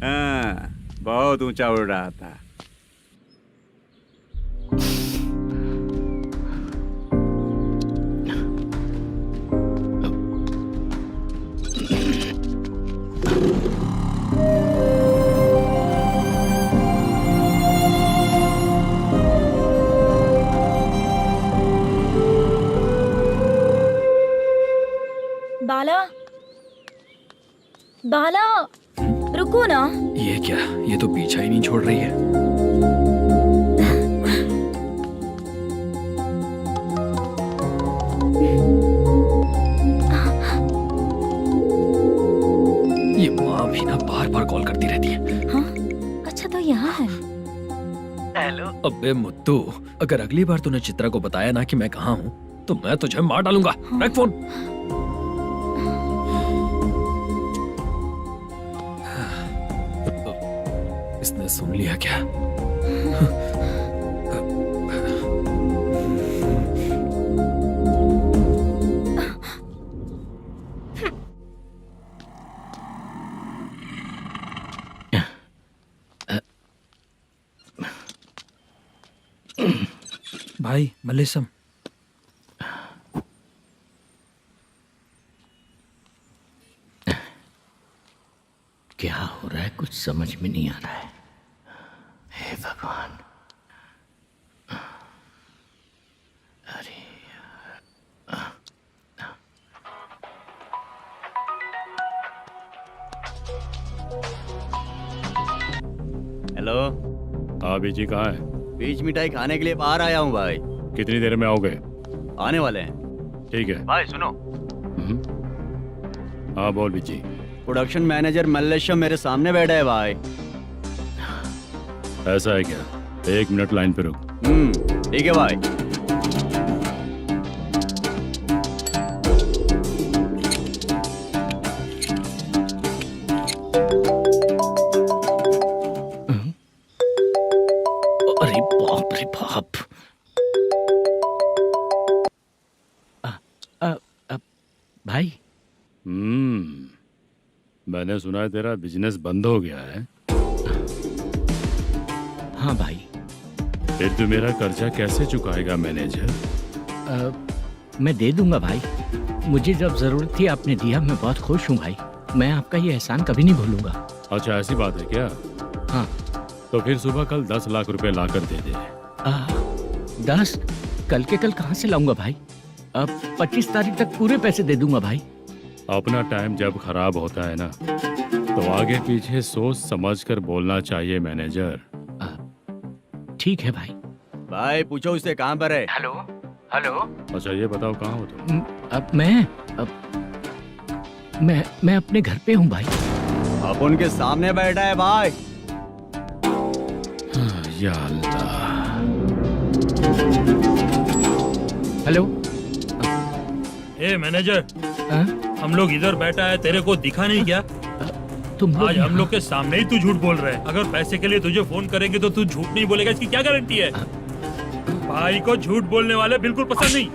हाँ, बहुत ऊंचा उड़ रहा था। बाला, बाला, रुको ना। ये क्या? ये तो पीछा ही नहीं छोड़ रही है। ये माँ भी ना बार बार कॉल करती रहती है। हाँ? अच्छा तो यहाँ है। हेलो। अबे मुत्तू, अगर अगली बार तूने चित्रा को बताया ना कि मैं कहाँ हूँ तो मैं तुझे मार डालूंगा। रख फोन। इसने सुन लिया क्या? भाई मल्लेशम, क्या हो रहा है? कुछ समझ में नहीं आ रहा है। हे भगवान। अरे हेलो। हाँ बीजी कहाँ है? बीज मिठाई खाने के लिए बाहर आया हूँ भाई। कितनी देर में आओगे? आने वाले हैं। ठीक है भाई सुनो। हाँ बोल बीजी। प्रोडक्शन मैनेजर मल्लेश्वरम मेरे सामने बैठा है भाई। ऐसा है क्या? 1 मिनट लाइन पे रुक। ठीक है भाई। अरे बाप रे बाप। भाई मैंने सुना है तेरा बिजनेस बंद हो गया है। हाँ भाई। फिर तू मेरा कर्जा कैसे चुकाएगा मैनेजर? मैं दे दूंगा भाई। मुझे जब जरूरत थी आपने दिया, मैं बहुत खुश हूँ भाई। मैं आपका ये एहसान कभी नहीं भूलूंगा। अच्छा ऐसी बात है क्या? हाँ। तो फिर सुबह कल 10 लाख रुपए लाकर दे दे। 10? कल के कल कहाँ से लाऊंगा भाई? अब 25 तारीख तक पूरे पैसे दे दूंगा भाई। अपना टाइम जब खराब होता है ना, तो आगे पीछे सोच समझ कर बोलना चाहिए मैनेजर। ठीक है भाई। भाई पूछो उससे कहाँ पर है। Hello hello. अच्छा ये बताओ कहाँ हो तुम? अब मैं अपने घर पे हूँ भाई। अब उनके सामने बैठा है भाई। या अल्लाह। हेलो। ए मैनेजर, हम लोग इधर बैठा है, तेरे को दिखा नहीं क्या? तुम आज हम लोग के सामने ही तू झूठ बोल रहा है। अगर पैसे के लिए तुझे फोन करेंगे तो तू झूठ नहीं बोलेगा, इसकी क्या गारंटी है? भाई को झूठ बोलने वाले बिल्कुल पसंद नहीं।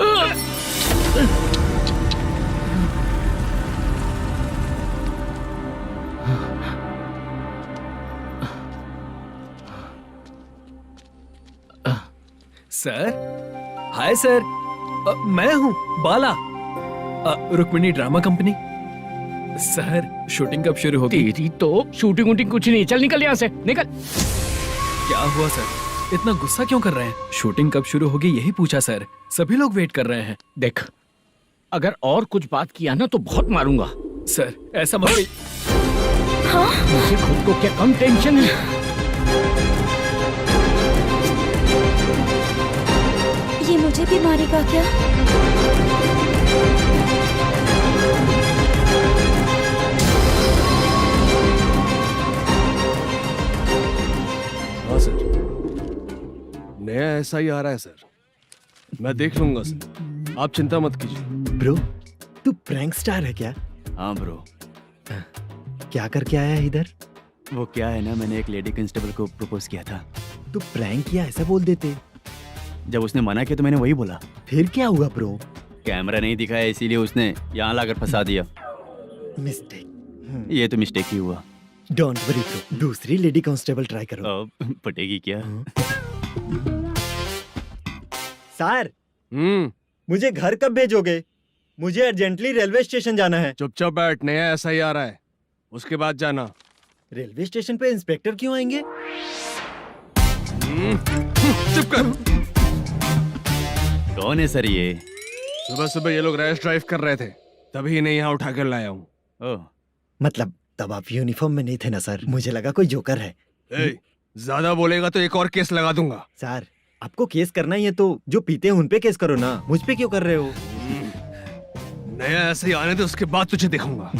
सर, हाय सर, मैं हूँ Bala, Rukmini drama company. Sir shooting कब शुरू होगी? तेरी तो शूटिंग वूटिंग कुछ नहीं। चल निकल यहाँ से, निकल। क्या हुआ सर, इतना गुस्सा क्यों कर रहे हैं? शूटिंग कब शुरू होगी यही पूछा सर, सभी लोग वेट कर रहे हैं। देख, अगर और कुछ बात किया ना तो बहुत मारूंगा। सर ऐसा मत। हाँ? मुझे खुद को क्या कम टेंशन है? ये मुझे भी मारेगा क्या? हाँ सर, नया ऐसा ही आ रहा है सर। मैं देख लूंगा सर, आप चिंता मत कीजिए। ब्रो, तू प्रैंक स्टार है क्या? हाँ ब्रो। क्या करके आया है इधर? वो क्या है ना, मैंने एक लेडी कांस्टेबल को प्रपोज किया था। तू प्रैंक किया ऐसा बोल देते। जब उसने मना किया तो मैंने वही बोला। फिर क्या हुआ ब्रो? कैमरा नहीं दिखाया इसीलिए उसने यहाँ लाकर फंसा दिया। मिस्टेक। ये तो मिस्टेक ही हुआ। डोंट वरी ब्रो, दूसरी लेडी कांस्टेबल ट्राई करो। पटेगी क्या? सर, मुझे घर कब भेजोगे? मुझे अर्जेंटली रेलवे स्टेशन जाना है। चुपचाप बैठ, नया ऐसा ही आ रहा है, उसके बाद जाना। रेलवे स्टेशन पे इंस्पेक्टर क्यों आएंगे? चुप कर। कौन है सर ये? सुबह सुबह ये लोग रैश ड्राइव कर रहे थे, तभी इन्हें यहाँ उठा कर लाया हूँ। मतलब तब आप यूनिफॉर्म में नहीं थे ना सर, मुझे लगा कोई जोकर है। ज्यादा बोलेगा तो एक और केस लगा दूंगा। सर, आपको केस करना ही है तो जो पीते हैं उन पे केस करो ना, मुझ पे क्यों कर रहे हो? नया ऐसे ही आने दे, उसके बाद तुझे दिखाऊंगा।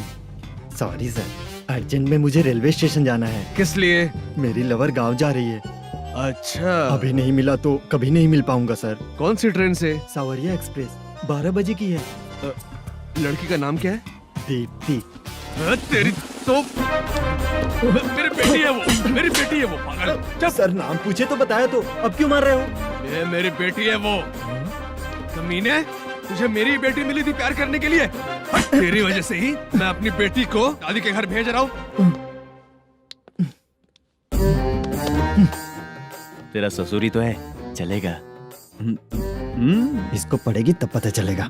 सॉरी सर, अर्जेंट में मुझे रेलवे स्टेशन जाना है। किस लिए? मेरी लवर गांव जा रही है। अच्छा, अभी नहीं मिला तो कभी नहीं मिल पाऊंगा सर। कौन सी ट्रेन से? सावरिया एक्सप्रेस, 12 बजे की है। लड़की का नाम क्या है? दीप्ति। तेरी तो मेरी बेटी है वो, मेरी बेटी है वो, पागल। सर नाम पूछे तो बताया तो, अब क्यों मार रहे हो? ये मेरी बेटी है वो। कमीने, तुझे मेरी बेटी मिली थी प्यार करने के लिए, तेरी वजह से ही मैं अपनी बेटी को दादी के घर भेज रहा हूँ। तेरा ससुरी तो है, चलेगा। इसको पड़ेगी तब पता चलेगा।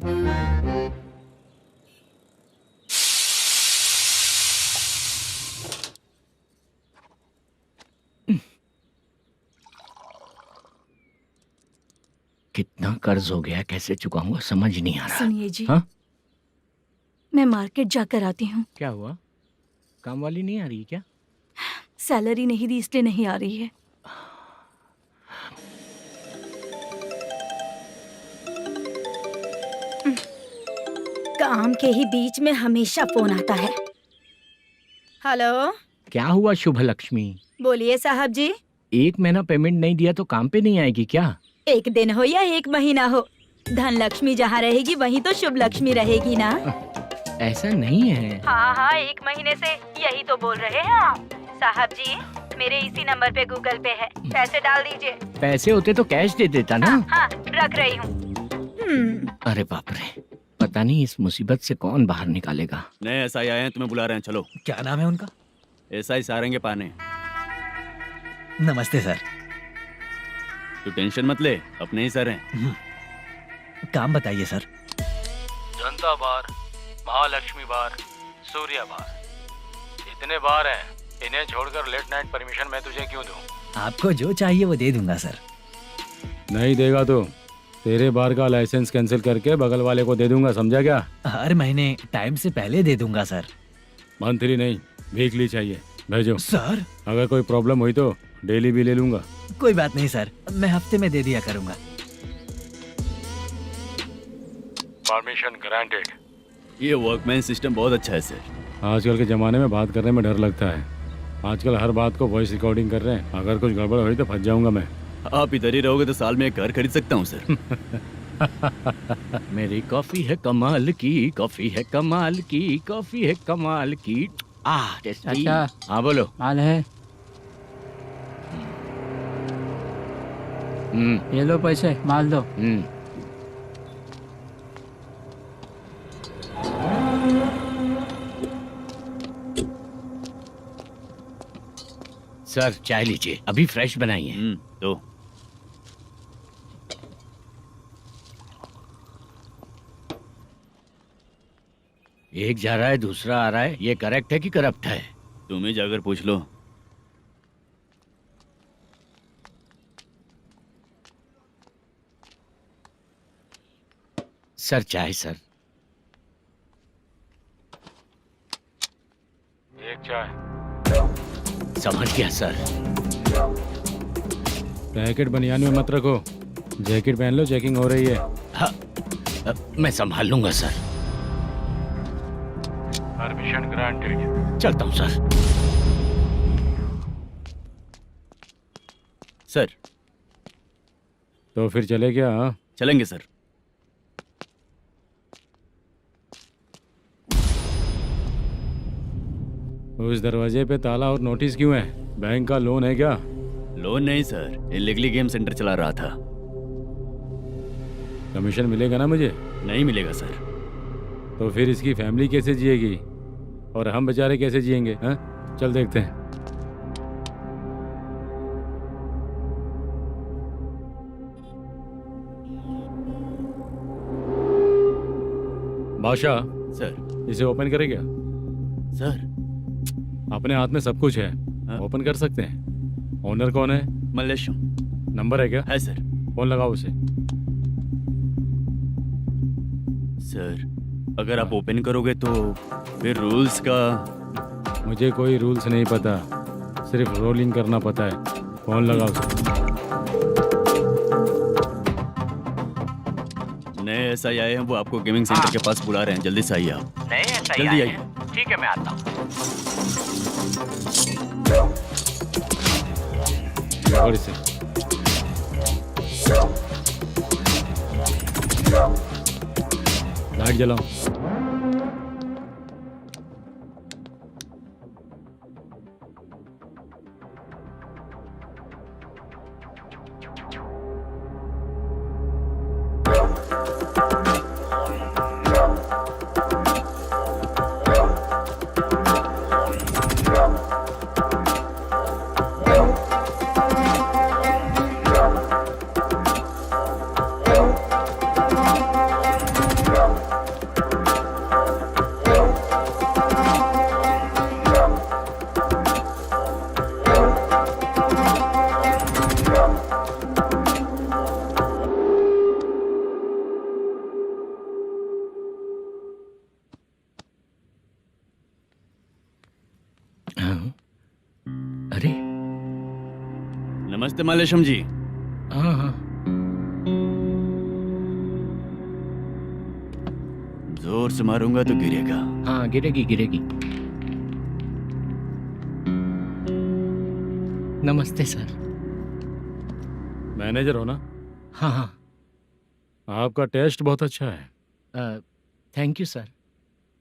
कितना कर्ज हो गया, कैसे चुकाऊंगा समझ नहीं आ रहा। सुनिए जी, हाँ? मैं मार्केट जाकर आती हूँ। क्या हुआ? काम वाली नहीं आ रही क्या? सैलरी नहीं दी इसलिए नहीं आ रही है। काम के ही बीच में हमेशा फोन आता है। हेलो, क्या हुआ शुभ लक्ष्मी? बोलिए साहब जी। 1 महीना पेमेंट नहीं दिया तो काम पे नहीं आएगी क्या? 1 दिन हो या 1 महीना हो, धन लक्ष्मी जहाँ रहेगी वहीं तो शुभ लक्ष्मी रहेगी ना। ऐसा नहीं है। हाँ हाँ, 1 महीने से यही तो बोल रहे हैं आप। साहब जी, मेरे इसी नंबर पे गूगल पे है, पैसे डाल दीजिए। पैसे होते तो कैश दे देता ना। हाँ, रख रही हूँ। अरे बाप रे, पता नहीं इस मुसीबत से कौन बाहर निकालेगा। नए एसआई आए हैं, तुम्हें बुला रहे हैं, चलो। क्या नाम है उनका? एसआई सारंगे पाने। नमस्ते सर। तू टेंशन मत ले, अपने ही सर हैं। काम बताइए सर। जनता बार, महालक्ष्मी बार, सूर्या बार, इतने बार हैं। इन्हें छोड़कर लेट नाइट परमिशन मैं तुझे क्यों दूं? आपको जो चाहिए वो दे दूंगा सर। नहीं देगा तो तेरे बार का लाइसेंस कैंसिल करके बगल वाले को दे दूंगा, समझा क्या? हर महीने टाइम से पहले दे दूंगा सर। मंथली नहीं, वीकली चाहिए, भेजो। सर अगर कोई प्रॉब्लम हुई तो डेली भी ले लूंगा। कोई बात नहीं सर, मैं हफ्ते में दे दिया करूंगा। Permission granted. ये वर्कमैन सिस्टम बहुत अच्छा है सर। आजकल के ज़माने में बात करने में डर लगता है। आजकल हर बात को वॉइस रिकॉर्डिंग कर रहे हैं। अगर कुछ गड़बड़ हुई तो फंस जाऊंगा मैं। आप इधर ही रहोगे तो साल में 1 घर खरीद सकता हूँ सर। मेरी कॉफी है कमाल की, कॉफी है कमाल की, कॉफी है कमाल की। टेस्टी। अच्छा। हाँ बोलो। माल है, ये लो पैसे, माल दो। सर चाय लीजिए, अभी फ्रेश बनाई है। तो एक जा रहा है दूसरा आ रहा है, ये करेक्ट है कि करप्ट है? तुम ही जाकर पूछ लो। सर चाय सर। एक चाय। समझ गया सर। पैकेट बनियान में मत रखो, जैकेट पहन लो, चेकिंग हो रही है। हाँ, मैं संभाल लूंगा सर। Permission granted. चलता हूँ सर। सर तो फिर चले क्या? हाँ चलेंगे सर। उस दरवाजे पे ताला और नोटिस क्यों है? बैंक का लोन है क्या? लोन नहीं सर, इलीगली गेम सेंटर चला रहा था। कमीशन मिलेगा ना मुझे? नहीं मिलेगा सर। तो फिर इसकी फैमिली कैसे जिएगी और हम बेचारे कैसे जिएंगे? हाँ चल देखते हैं। बादशाह सर। इसे ओपन करे क्या? सर अपने हाथ में सब कुछ है, ओपन कर सकते हैं। ओनर कौन है? मल्लेशम। नंबर है क्या? है सर। फोन लगाओ उसे। सर अगर आप ओपन करोगे तो फिर रूल्स का। मुझे कोई रूल्स नहीं पता, सिर्फ रोलिंग करना पता है। फोन लगाओ उसे। नए एसआई आए हैं, वो आपको गेमिंग सेंटर के पास बुला रहे हैं, जल्दी से आइए आप। नए एसआई जल्दी आए आइए। हैं। ठीक है मैं आता हूँ। पकड़ इसे। लाइट जलाओ। अरे नमस्ते मल्लेशम जी। हाँ हाँ जोर से मारूंगा तो गिरेगा। हाँ गिरेगी गिरेगी। नमस्ते सर। मैनेजर हो ना? हाँ हाँ। आपका टेस्ट बहुत अच्छा है। Thank you sir.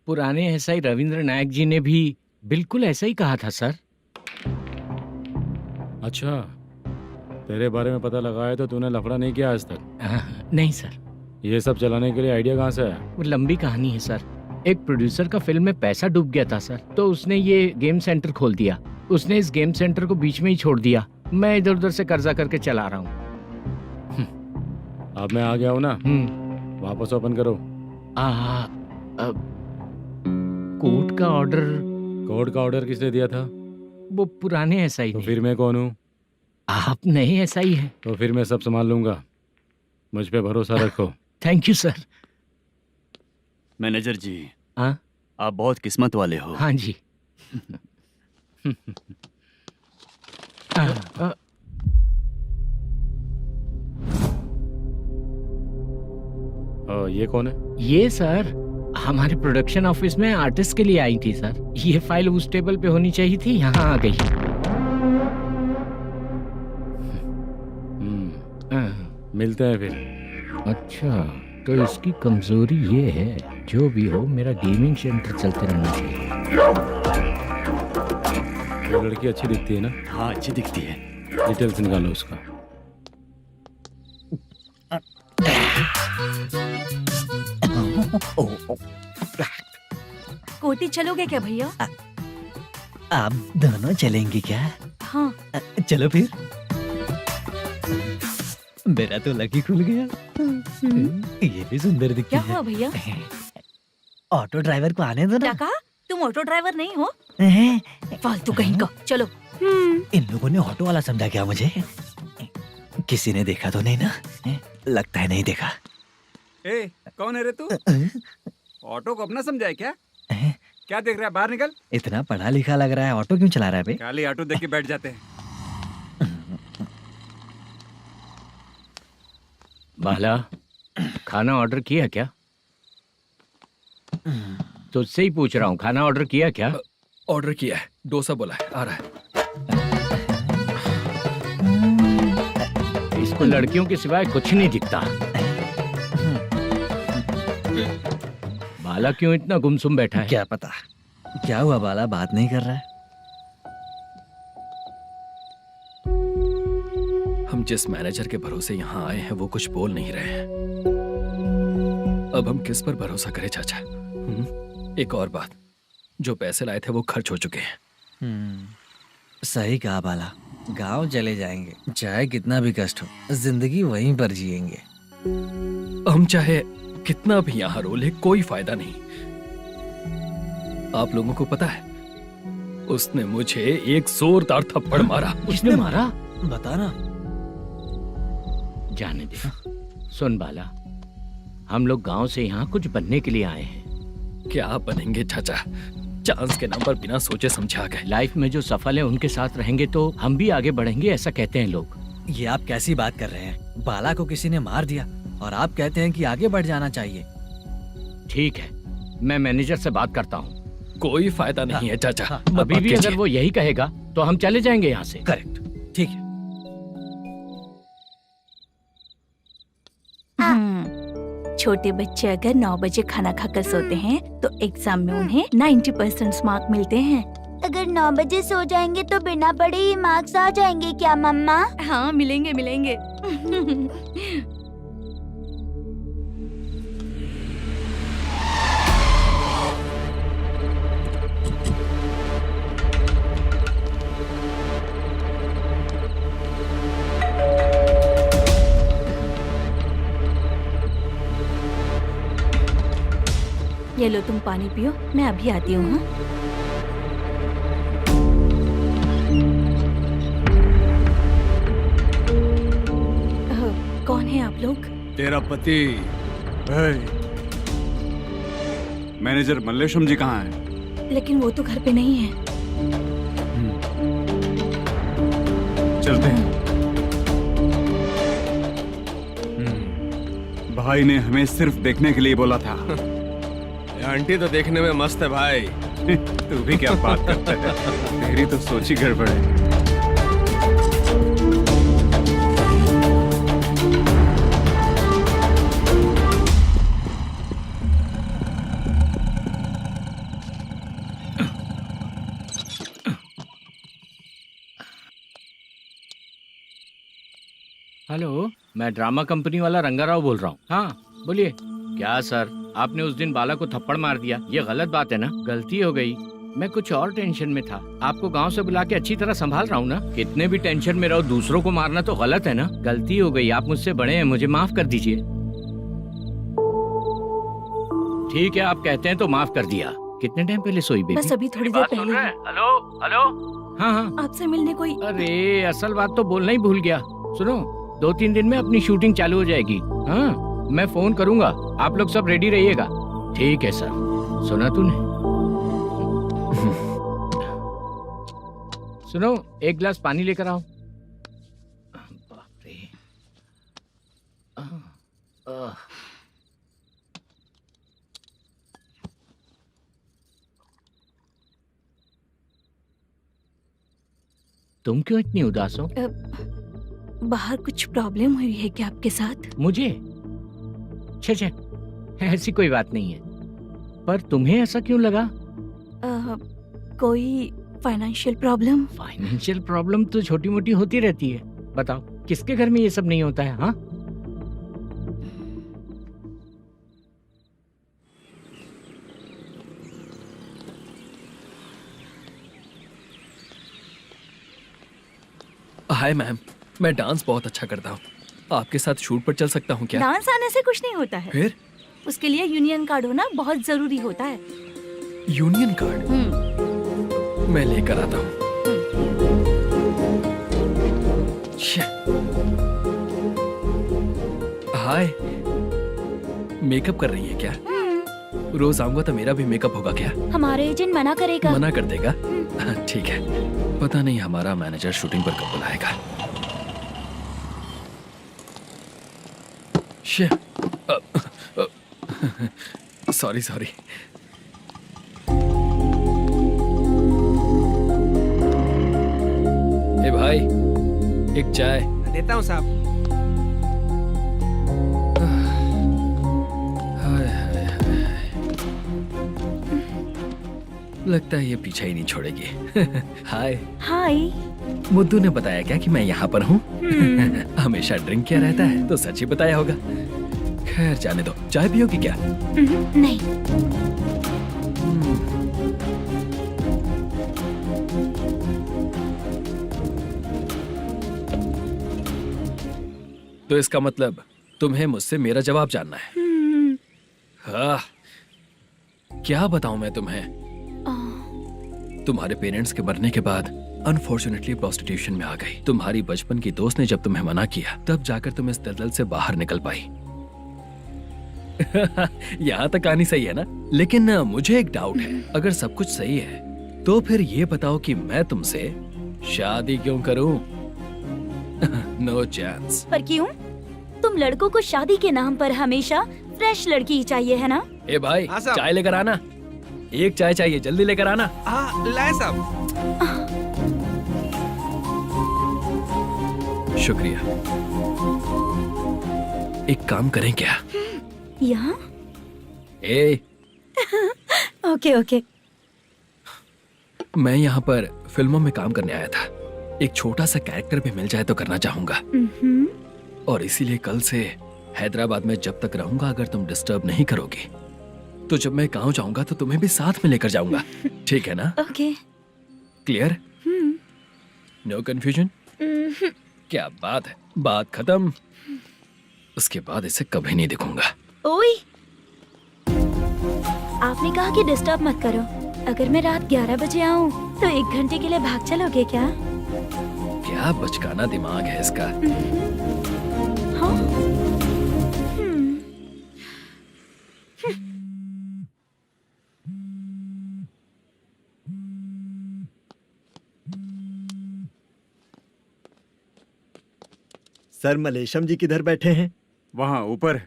पुराने एसआई रविंद्र नायक जी ने भी बिल्कुल ऐसा ही कहा था सर। अच्छा, तेरे बारे में पता लगा है तो तूने लफड़ा नहीं किया आज तक? नहीं सर। ये सब चलाने के लिए आइडिया कहाँ से आया? वो लंबी कहानी है सर। एक प्रोड्यूसर का फिल्म में पैसा डूब गया था सर, तो उसने ये गेम सेंटर खोल दिया। उसने इस गेम सेंटर को बीच में ही छोड़ दिया। मैं इधर उधर से कर्जा करके चला रहा हूँ। अब मैं आ गया हूँ ना, वापस ओपन करो। कोर्ट का ऑर्डर। कोर्ट का ऑर्डर किसने दिया था? वो पुराने एसआई तो फिर मैं कौन हूँ? आप नए एसआई हैं। तो फिर मैं सब संभाल लूंगा, मुझ पे भरोसा रखो। Thank you sir. मैनेजर जी, हाँ? आप बहुत किस्मत वाले हो। हाँ जी। ये कौन है? ये सर हमारे प्रोडक्शन ऑफिस में आर्टिस्ट के लिए आई थी सर। ये फाइल उस टेबल पे होनी चाहिए थी, यहाँ आ गई। मिलते हैं फिर। अच्छा, तो इसकी कमजोरी ये है, जो भी हो मेरा गेमिंग सेंटर चलते रहना चाहिए। वो लड़की अच्छी दिखती है ना? हाँ, अच्छी दिखती है। डिटेल्स निकालो उसका। कोटी चलोगे क्या भैया? आप दोनों चलेंगे क्या? हाँ। चलो फिर। मेरा तो लकी खुल गया। ये भी सुंदर दिखती क्या है। हुआ भैया? ऑटो ड्राइवर को आने दो क्या ना। कहा? तुम ऑटो ड्राइवर नहीं हो? फालतू कहीं का। चलो। इन लोगों ने ऑटो वाला समझा क्या मुझे? किसी ने देखा तो नहीं ना? लगता है नहीं देखा। ए, कौन है रे तू? ऑटो को अपना समझा है क्या? क्या देख रहा है? बाहर निकल। इतना पढ़ा लिखा लग रहा है, ऑटो क्यों चला रहा है बे? खाली ऑटो देख के बैठ जाते हैं। बाला, खाना ऑर्डर किया क्या? तुझसे ही पूछ रहा हूँ, खाना ऑर्डर किया क्या? ऑर्डर किया है, डोसा बोला है, आ रहा है। इसको लड़कियों के सिवाय कुछ नहीं दिखता। बाला क्यों इतना गुमसुम बैठा है? क्या पता क्या हुआ, बाला बात नहीं कर रहा है। हम जिस मैनेजर के भरोसे यहाँ आए हैं वो कुछ बोल नहीं रहे हैं। अब हम किस पर भरोसा करें चाचा? एक और बात, जो पैसे लाए थे वो खर्च हो चुके हैं। सही कहा बाला, गांव चले जाएंगे, चाहे कितना भी कष्ट हो, जिंदगी वहीं पर जिएंगे। हम चाहे कितना भी यहाँ रो ले, कोई फायदा नहीं। आप लोगों को पता है, उसने मुझे एक जोरदार थप्पड़ मारा। उसने मारा? बता ना। जाने दे। सुन बाला, हम लोग गांव से यहाँ कुछ बनने के लिए आए हैं। क्या बनेंगे चाचा? चांस के नाम पर बिना सोचे समझे आ गए। लाइफ में जो सफल है उनके साथ रहेंगे तो हम भी आगे बढ़ेंगे, ऐसा कहते हैं लोग। ये आप कैसी बात कर रहे हैं? बाला को किसी ने मार दिया और आप कहते हैं कि आगे बढ़ जाना चाहिए। ठीक है, मैं मैनेजर से बात करता हूँ। कोई फायदा नहीं है चाचा। अभी भी अगर वो यही कहेगा तो हम चले जाएंगे यहाँ से। करेक्ट, ठीक है। छोटे बच्चे अगर 9 बजे खाना खाकर सोते हैं तो एग्जाम में उन्हें 90% मार्क मिलते हैं। अगर 9 बजे सो जाएंगे तो बिना पढ़े ही मार्क्स आ जाएंगे क्या मम्मा? हाँ, मिलेंगे मिलेंगे। ये लो, तुम पानी पियो, मैं अभी आती हूँ। हाँ? कौन है आप लोग? तेरा पति। मैनेजर मल्लेशम जी कहाँ हैं? लेकिन वो तो घर पे नहीं है। चलते हैं। भाई ने हमें सिर्फ देखने के लिए बोला था। आंटी तो देखने में मस्त है भाई। तू भी क्या बात करता है? तेरी तो सोच ही गड़बड़ है। हेलो, मैं ड्रामा कंपनी वाला रंगाराव बोल रहा हूँ। हाँ बोलिए। क्या सर, आपने उस दिन बाला को थप्पड़ मार दिया, ये गलत बात है ना? गलती हो गई, मैं कुछ और टेंशन में था। आपको गांव से बुला के अच्छी तरह संभाल रहा हूँ ना। कितने भी टेंशन में रहो, दूसरों को मारना तो गलत है ना। गलती हो गई, आप मुझसे बड़े हैं, मुझे माफ कर दीजिए। ठीक है, आप कहते हैं तो माफ कर दिया। कितने टाइम पहले सोई बेबी? बस अभी थोड़ी देर पहले। Hello hello. हाँ हाँ, आपसे मिलने कोई। अरे असल बात तो बोलना ही भूल गया। सुनो, 2-3 दिन में अपनी शूटिंग चालू हो जाएगी। हाँ, मैं फोन करूंगा, आप लोग सब रेडी रहिएगा। ठीक है सर। सुना तूने? सुनो, एक गिलास पानी लेकर आओ। बाप रे। तुम क्यों इतनी उदास हो? बाहर कुछ प्रॉब्लम हुई है क्या आपके साथ? मुझे? छे, ऐसी कोई बात नहीं है। पर तुम्हें ऐसा क्यों लगा? कोई फाइनेंशियल प्रॉब्लम? फाइनेंशियल प्रॉब्लम तो छोटी मोटी होती रहती है। बताओ, किसके घर में ये सब नहीं होता है? हाँ, हाय मैम, मैं डांस बहुत अच्छा करता हूँ। आपके साथ शूट पर चल सकता हूँ क्या? डांस आने से कुछ नहीं होता है। फिर? उसके लिए यूनियन कार्ड होना बहुत जरूरी होता है। Union card? मैं लेकर आता हूँ। हाय, मेकअप कर रही है क्या? रोज आऊंगा तो मेरा भी मेकअप होगा क्या? हमारे एजेंट मना करेगा। मना कर देगा? ठीक है, पता नहीं हमारा मैनेजर शूटिंग पर कब बुलाएगा। सॉरी। ए भाई, एक चाय। देता हूँ साहब। लगता है ये पीछा ही नहीं छोड़ेगी। हाय। हाय। मुद्दू ने बताया क्या कि मैं यहाँ पर हूँ? हमेशा ड्रिंक किया रहता है तो सच ही बताया होगा। खैर जाने दो, चाय पियोगी क्या? नहीं। तो इसका मतलब तुम्हें मुझसे मेरा जवाब जानना है? हाँ, क्या बताऊं मैं तुम्हें? तुम्हारे पेरेंट्स के मरने के बाद अनफॉर्चुनेटली प्रोस्टिट्यूशन में आ गई। तुम्हारी बचपन की दोस्त ने जब तुम्हें मना किया, तब जाकर तुम इस दलदल से बाहर निकल पाई। यहाँ तक कहानी सही है ना? लेकिन मुझे एक डाउट है। अगर सब कुछ सही है तो फिर ये बताओ कि मैं तुमसे शादी क्यों करूं? No chance. पर क्यों? तुम लड़कों को शादी के नाम पर हमेशा फ्रेश लड़की ही चाहिए, है ना? ए भाई, चाय लेकर आना। एक चाय चाहिए, जल्दी लेकर आना। हाँ, लाए साहब। शुक्रिया। एक काम करें क्या? यहाँ? ए, ओके। मैं यहाँ पर फिल्मों में काम करने आया था। एक छोटा सा कैरेक्टर भी मिल जाए तो करना चाहूंगा। और इसीलिए कल से हैदराबाद में जब तक रहूंगा, अगर तुम डिस्टर्ब नहीं करोगी तो जब मैं गांव जाऊंगा तो तुम्हें भी साथ में लेकर जाऊंगा। ठीक है ना? ओके। क्लियर? No confusion? क्या बात है, बात खत्म। उसके बाद इसे कभी नहीं दिखूंगा। ओए, आपने कहा कि डिस्टर्ब मत करो। अगर मैं रात 11 बजे आऊँ तो 1 घंटे के लिए भाग चलोगे क्या? क्या बचकाना दिमाग है इसका। हाँ? सर, मलेशम जी किधर बैठे हैं? वहाँ ऊपर।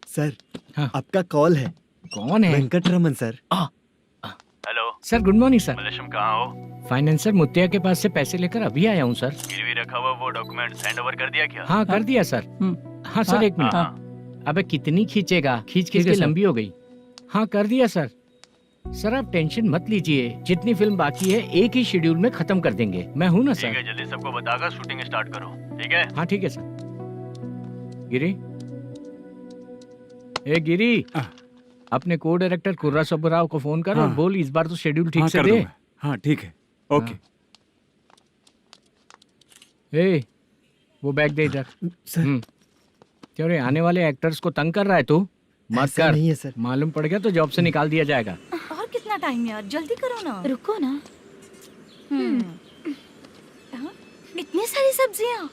सर, हाँ। आपका कॉल है। कौन है? Venkataraman sir. Hello sir, good morning sir. Malesham, कहाँ हो? फाइनेंसर मुत्तिया के पास से पैसे लेकर अभी आया हूँ सर। गिरवी रखा हुआ वो डॉक्यूमेंट हैंड ओवर कर दिया क्या? हाँ, कर दिया सर। हाँ सर, 1 मिनट। अबे कितनी खींचेगा? खींच के लंबी हो गई। हाँ, कर दिया सर। सर आप टेंशन मत लीजिए, जितनी फिल्म बाकी है एक ही शेड्यूल में खत्म कर देंगे। मैं हूँ ना सर। ठीक है, जल्दी सबको बताकर शूटिंग स्टार्ट करो, ठीक है? हाँ ठीक है सर। गिरी, ए गिरी, अपने को डायरेक्टर कुर्रा सुब्बराव को फोन कर और बोल इस बार तो शेड्यूल ठीक से दे। हाँ ठीक है, ओके। ए, वो बैग दे इधर। क्यों रे, आने वाले एक्टर्स को तंग कर रहा है तू? मत कर। नहीं है सर। मालूम पड़ गया तो जॉब से निकाल दिया जाएगा। और कितना टाइम है यार, जल्दी करो ना। रुको ना। हाँ? इतनी सारी सब्जियाँ,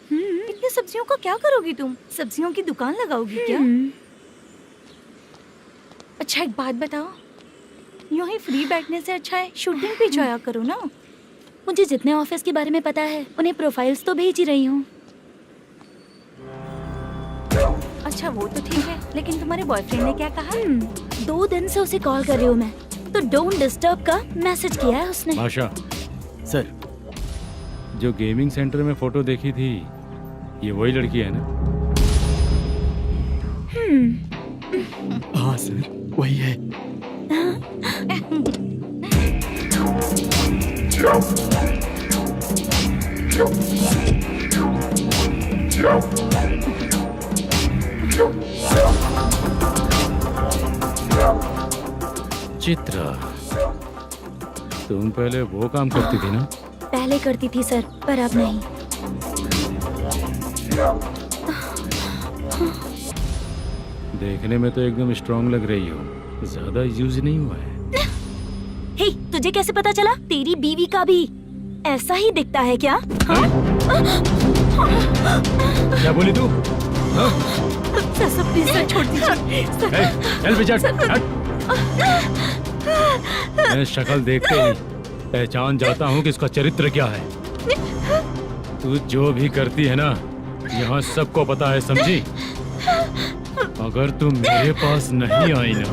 इतनी सब्जियों का क्या करोगी तुम? सब्जियों की दुकान लगाओगी क्या? अच्छा एक बात बताओ, यूं ही फ्री बैठने से अच्छा है शूटिंग पे जाया करो ना। मुझे जितने ऑफिस के बारे में पता है उन्हें प्रोफाइल्स तो भेज ही रही हूँ। अच्छा वो तो ठीक है, लेकिन तुम्हारे बॉयफ्रेंड ने क्या कहा? 2 दिन से उसे कॉल कर रही हूँ मैं, तो डोंट डिस्टर्ब का मैसेज किया है उसने। भाषा सर, जो गेमिंग सेंटर में फोटो देखी थी, ये वही लड़की है ना? हाँ सर, वही है। चित्रा, तुम पहले वो काम करती थी ना? पहले करती थी सर, पर अब नहीं। देखने में तो एकदम स्ट्रांग लग रही हो, ज्यादा यूज नहीं हुआ है। हे, तुझे कैसे पता चला? तेरी बीवी का भी ऐसा ही दिखता है क्या? क्या बोली तू? सर प्लीज सर, छोड़ दीजिए। चल बेटा, मैं शक्ल देखते ही पहचान जाता हूँ कि इसका चरित्र क्या है। तू जो भी करती है ना, यहाँ सबको पता है, समझी? अगर तू मेरे पास नहीं आई ना।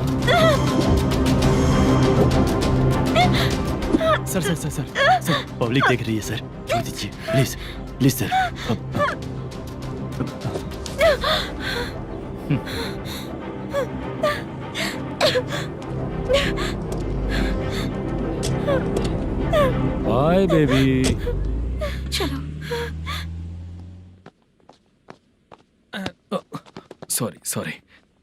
Sir sir sir sir sir, public देख रही है सर, छोड़ दीजिए please please sir. Bye baby. चलो। Sorry sorry.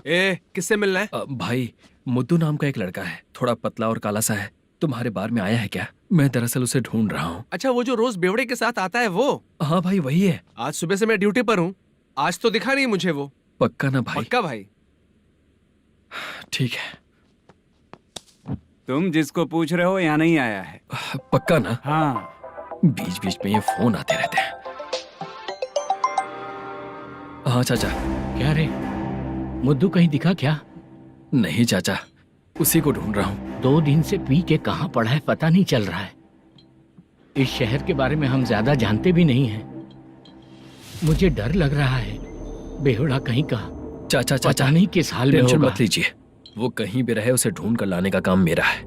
ए, किससे मिलना है? भाई, मुद्दू नाम का एक लड़का है, थोड़ा पतला और काला सा है। तुम्हारे बार में आया है क्या? मैं दरअसल उसे ढूंढ रहा हूँ। अच्छा, वो जो रोज बेवड़े के साथ आता है वो? हाँ भाई, वही है। आज सुबह से मैं ड्यूटी पर हूँ, आज तो दिखा नहीं मुझे वो। पक्का ना भाई? पक्का भाई। ठीक है। तुम जिसको पूछ रहे हो यहाँ नहीं आया है? पक्का ना? हाँ। बीच बीच में ये फोन आते रहते हैं। हाँ चाचा। क्या रे, मुद्दू कहीं दिखा क्या? नहीं चाचा, उसी को ढूंढ रहा हूँ। 2 दिन से पी के कहाँ पड़ा है पता नहीं चल रहा है। इस शहर के बारे में हम ज्यादा जानते भी नहीं हैं। मुझे डर लग रहा है, बेहुड़ा कहीं का। चाचा चाचा, नहीं किस हाल में टेंशन होगा। मत लीजिए, वो कहीं भी रहे उसे ढूंढ कर लाने का काम मेरा है।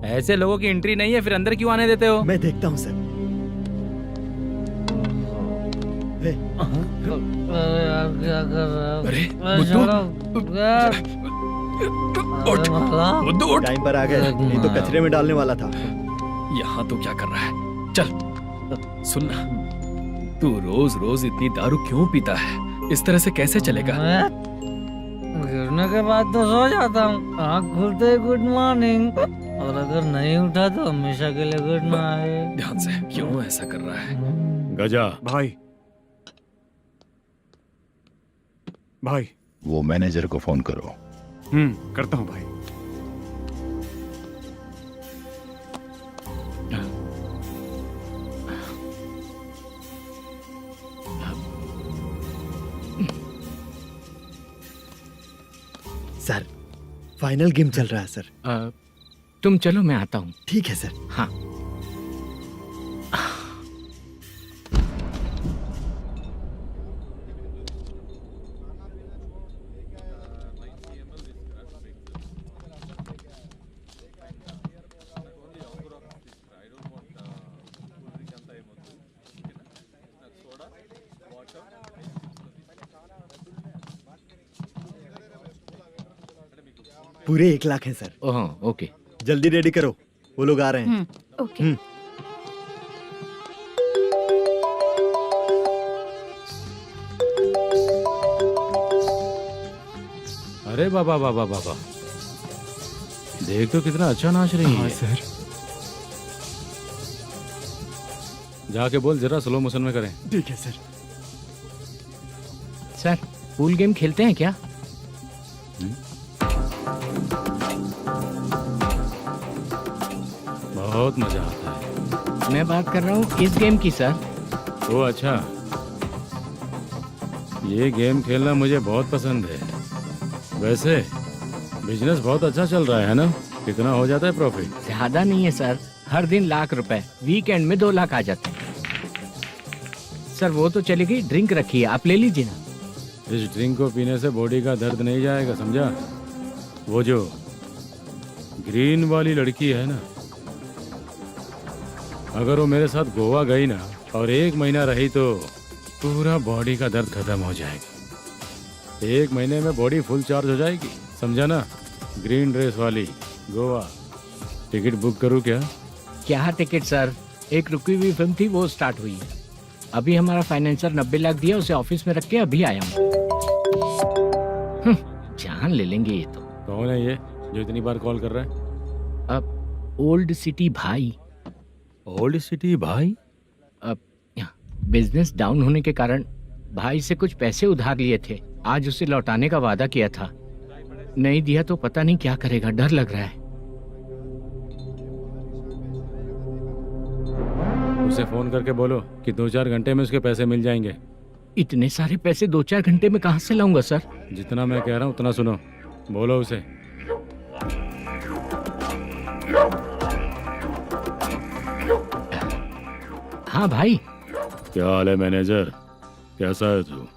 ऐसे लोगों की एंट्री नहीं है, फिर अंदर क्यों आने देते हो? मैं देखता हूँ सर। अरे मुद्दू उठ। टाइम पर आ गए, नहीं तो कचरे में डालने वाला था। यहाँ तो क्या कर रहा है? चल सुनना, तू रोज रोज इतनी दारू क्यों पीता है? इस तरह से कैसे चलेगा? गिरने के बाद तो सो जाता हूँ, आँख खुलते ही गुड मॉर्निंग, और अगर नहीं उठा तो हमेशा के लिए गुड नाइट। ध्यान से, क्यों ऐसा कर रहा है? गजा भाई, भाई वो मैनेजर को फोन करो। करता हूँ भाई। सर, फाइनल गेम चल रहा है सर। तुम चलो, मैं आता हूँ। ठीक है सर। हाँ। पूरे 1 लाख है सर। Oh okay. जल्दी रेडी करो, वो लोग आ रहे हैं। ओके। अरे बाबा बाबा बाबा, देख तो कितना अच्छा नाच रही है। सर जाके बोल जरा स्लो मोशन में करें। ठीक है सर। सर पूल गेम खेलते हैं क्या? बहुत मजा आता है। मैं बात कर रहा हूँ इस गेम की सर। ओ अच्छा, ये गेम खेलना मुझे बहुत पसंद है। वैसे बिजनेस बहुत अच्छा चल रहा है ना? कितना हो जाता है प्रॉफिट? ज्यादा नहीं है सर, हर दिन लाख रुपए, वीकेंड में 2 लाख आ जाते हैं। सर वो तो चलेगी, ड्रिंक रखी है, आप ले लीजिए ना। इस ड्रिंक को पीने से बॉडी का दर्द नहीं जाएगा, समझा? वो जो ग्रीन वाली लड़की है ना, अगर वो मेरे साथ गोवा गई ना और 1 महीना रही तो पूरा बॉडी का दर्द खत्म हो जाएगा। 1 महीने में बॉडी फुल चार्ज हो जाएगी, समझा ना? ग्रीन ड्रेस वाली गोवा। टिकट बुक करूँ क्या? क्या टिकट सर, एक रुकी हुई फिल्म थी वो स्टार्ट हुई है। अभी हमारा फाइनेंसर 90 लाख दिया, उसे ऑफिस में रख के अभी आया हूँ। जान ले लेंगे ये तो। कौन है ये जो इतनी बार कॉल कर रहा है? अब ओल्ड सिटी भाई। ओल्ड सिटी भाई? अब बिजनेस डाउन होने के कारण भाई से कुछ पैसे उधार लिए थे, आज उसे लौटाने का वादा किया था। नहीं दिया तो पता नहीं क्या करेगा, डर लग रहा है। उसे फोन करके बोलो कि 2-4 घंटे में उसके पैसे मिल जाएंगे। इतने सारे पैसे 2-4 घंटे में कहाँ से लाऊंगा सर? जितना मैं कह रहा हूँ उतना सुनो, बोलो उसे। हाँ भाई। क्या हाल है मैनेजर, कैसा है तू?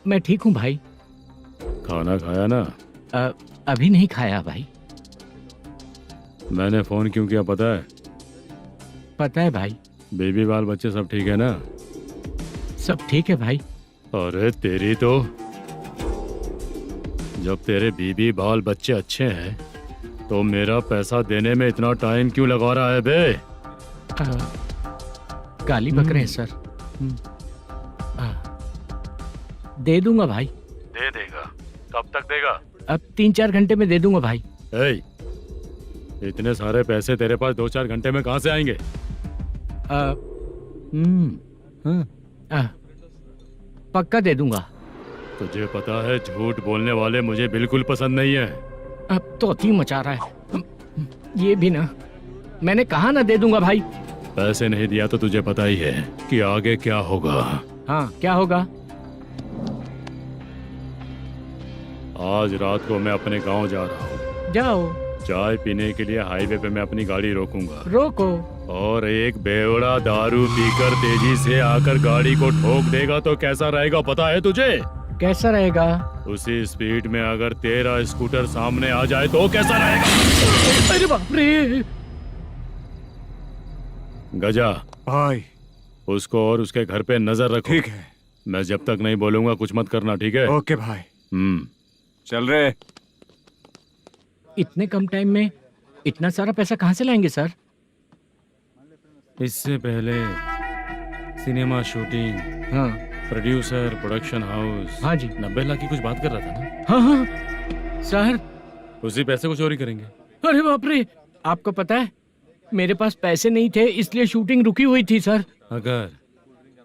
मैं ठीक हूँ भाई। खाना खाया ना? अभी नहीं खाया भाई। मैंने फोन क्यों किया पता है? पता है भाई। बेबी बाल बच्चे सब ठीक है ना? सब ठीक है भाई। अरे तेरी तो, जब तेरे बीबी बाल बच्चे अच्छे हैं तो मेरा पैसा देने में इतना टाइम क्यों लगा रहा है बे? गाली बक रहे हैं सर। दे दूंगा भाई। दे देगा? कब तक देगा? अब 3-4 घंटे में दे दूंगा भाई। इतने सारे पैसे तेरे पास 2-4 घंटे में कहाँ से आएंगे? पक्का दे दूंगा। तुझे पता है झूठ बोलने वाले मुझे बिल्कुल पसंद नहीं है। अब तो अति मचा रहा है ये भी ना। मैंने कहा ना दे दूंगा भाई। पैसे नहीं दिया तो तुझे पता ही है कि आगे क्या होगा। हाँ क्या होगा? आज रात को मैं अपने गांव जा रहा हूँ। जाओ। चाय पीने के लिए हाईवे पे मैं अपनी गाड़ी रोकूंगा। रोको। और एक बेवड़ा दारू पीकर तेजी से आकर गाड़ी को ठोक देगा तो कैसा रहेगा पता है तुझे? कैसा रहेगा? उसी स्पीड में अगर तेरा स्कूटर सामने आ जाए तो कैसा रहेगा? अरे बाप रे। गजा भाई, उसको और उसके घर पे नजर रखो। ठीक है। मैं जब तक नहीं बोलूंगा कुछ मत करना, ठीक है? ओके भाई। चल रहे। इतने कम टाइम में इतना सारा पैसा कहाँ से लाएंगे सर? इससे पहले सिनेमा शूटिंग, हाँ, प्रोड्यूसर, प्रोडक्शन हाउस। हाँ जी। 90 लाख की कुछ बात कर रहा था ना? हाँ हाँ सर। उसी पैसे को चोरी करेंगे। अरे बाप रे, आपको पता है मेरे पास पैसे नहीं थे इसलिए शूटिंग रुकी हुई थी सर। अगर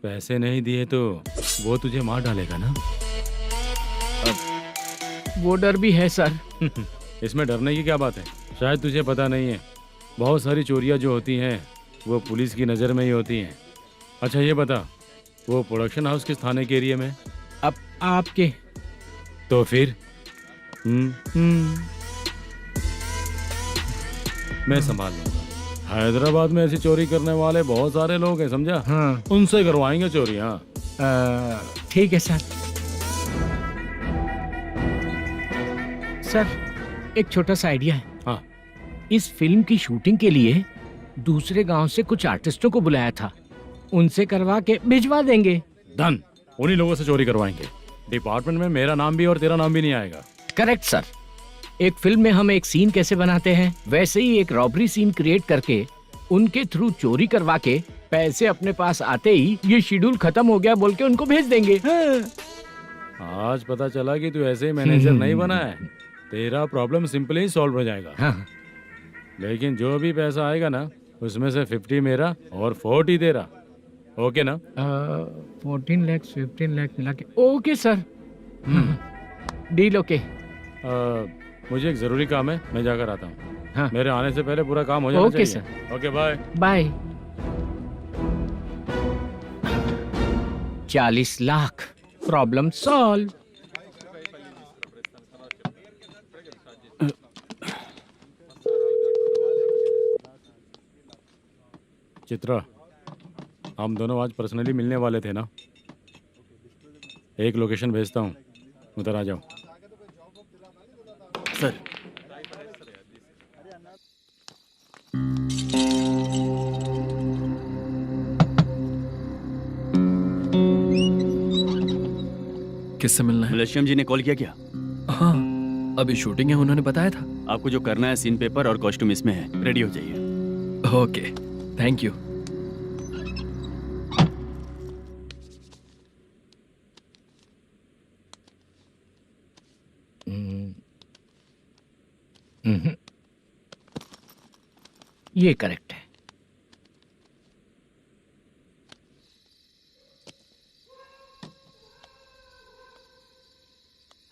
पैसे नहीं दिए तो वो तुझे मार डालेगा ना? वो डर भी है सर। इसमें डरने की क्या बात है? शायद तुझे पता नहीं है, बहुत सारी चोरियां जो होती हैं वो पुलिस की नज़र में ही होती हैं। अच्छा ये बता, वो प्रोडक्शन हाउस किस थाने के एरिया में? अब आपके। तो फिर मैं संभाल लूंगा। हैदराबाद में ऐसी चोरी करने वाले बहुत सारे लोग हैं, समझा? हाँ। उनसे करवाएंगे चोरी। हाँ ठीक है सर। सर एक छोटा सा आइडिया है। हाँ। इस फिल्म की शूटिंग के लिए दूसरे गांव से कुछ आर्टिस्टों को बुलाया था, उनसे करवा के भिजवा देंगे। डन, उन्हीं लोगों से चोरी करवाएंगे। डिपार्टमेंट में मेरा नाम भी और तेरा नाम भी नहीं आएगा। Correct sir. एक फिल्म में हम एक सीन कैसे बनाते हैं, वैसे ही एक रॉबरी सीन क्रिएट करके उनके थ्रू चोरी करवा के पैसे अपने पास आते ही ये शेड्यूल खत्म हो गया बोल के उनको भेज देंगे। आज पता चला कि तू ऐसे ही मैनेजर नहीं बना है। तेरा प्रॉब्लम सिंपली ही सॉल्व हो जाएगा। हाँ। लेकिन जो भी पैसा आएगा ना, उसमें से 50 मेरा और 40 तेरा। ओके ना? 14 लाख 15 लाख मिला के ओके सर। Deal okay. मुझे एक जरूरी काम है, मैं जाकर आता हूँ। हाँ। मेरे आने से पहले पूरा काम हो जाना ओके चाहिए। Sir. Okay bye bye. 40 lakh problem solve. Chitra, हम दोनों आज पर्सनली मिलने वाले थे ना? एक लोकेशन भेजता हूँ, उधर आ जाओ। सर किससे मिलना है? मलेशियम जी ने कॉल किया क्या? हाँ, अभी शूटिंग है, उन्होंने बताया था। आपको जो करना है, सीन पेपर और कॉस्ट्यूम इसमें है, रेडी हो जाइए। Okay, thank you. ये करेक्ट है।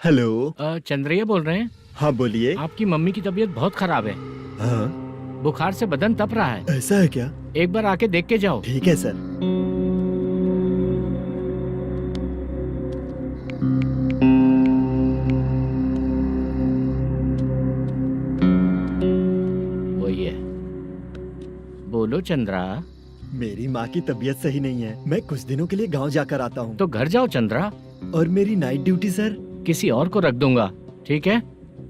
हेलो। चंद्रैया बोल रहे हैं? हाँ बोलिए। आपकी मम्मी की तबीयत बहुत खराब है। हाँ। बुखार से बदन तप रहा है। ऐसा है क्या? एक बार आके देख के जाओ। ठीक है सर। वही है। बोलो चंद्रा। मेरी माँ की तबीयत सही नहीं है, मैं कुछ दिनों के लिए गांव जाकर आता हूँ। तो घर जाओ चंद्रा। और मेरी नाइट ड्यूटी सर? किसी और को रख दूंगा, ठीक है?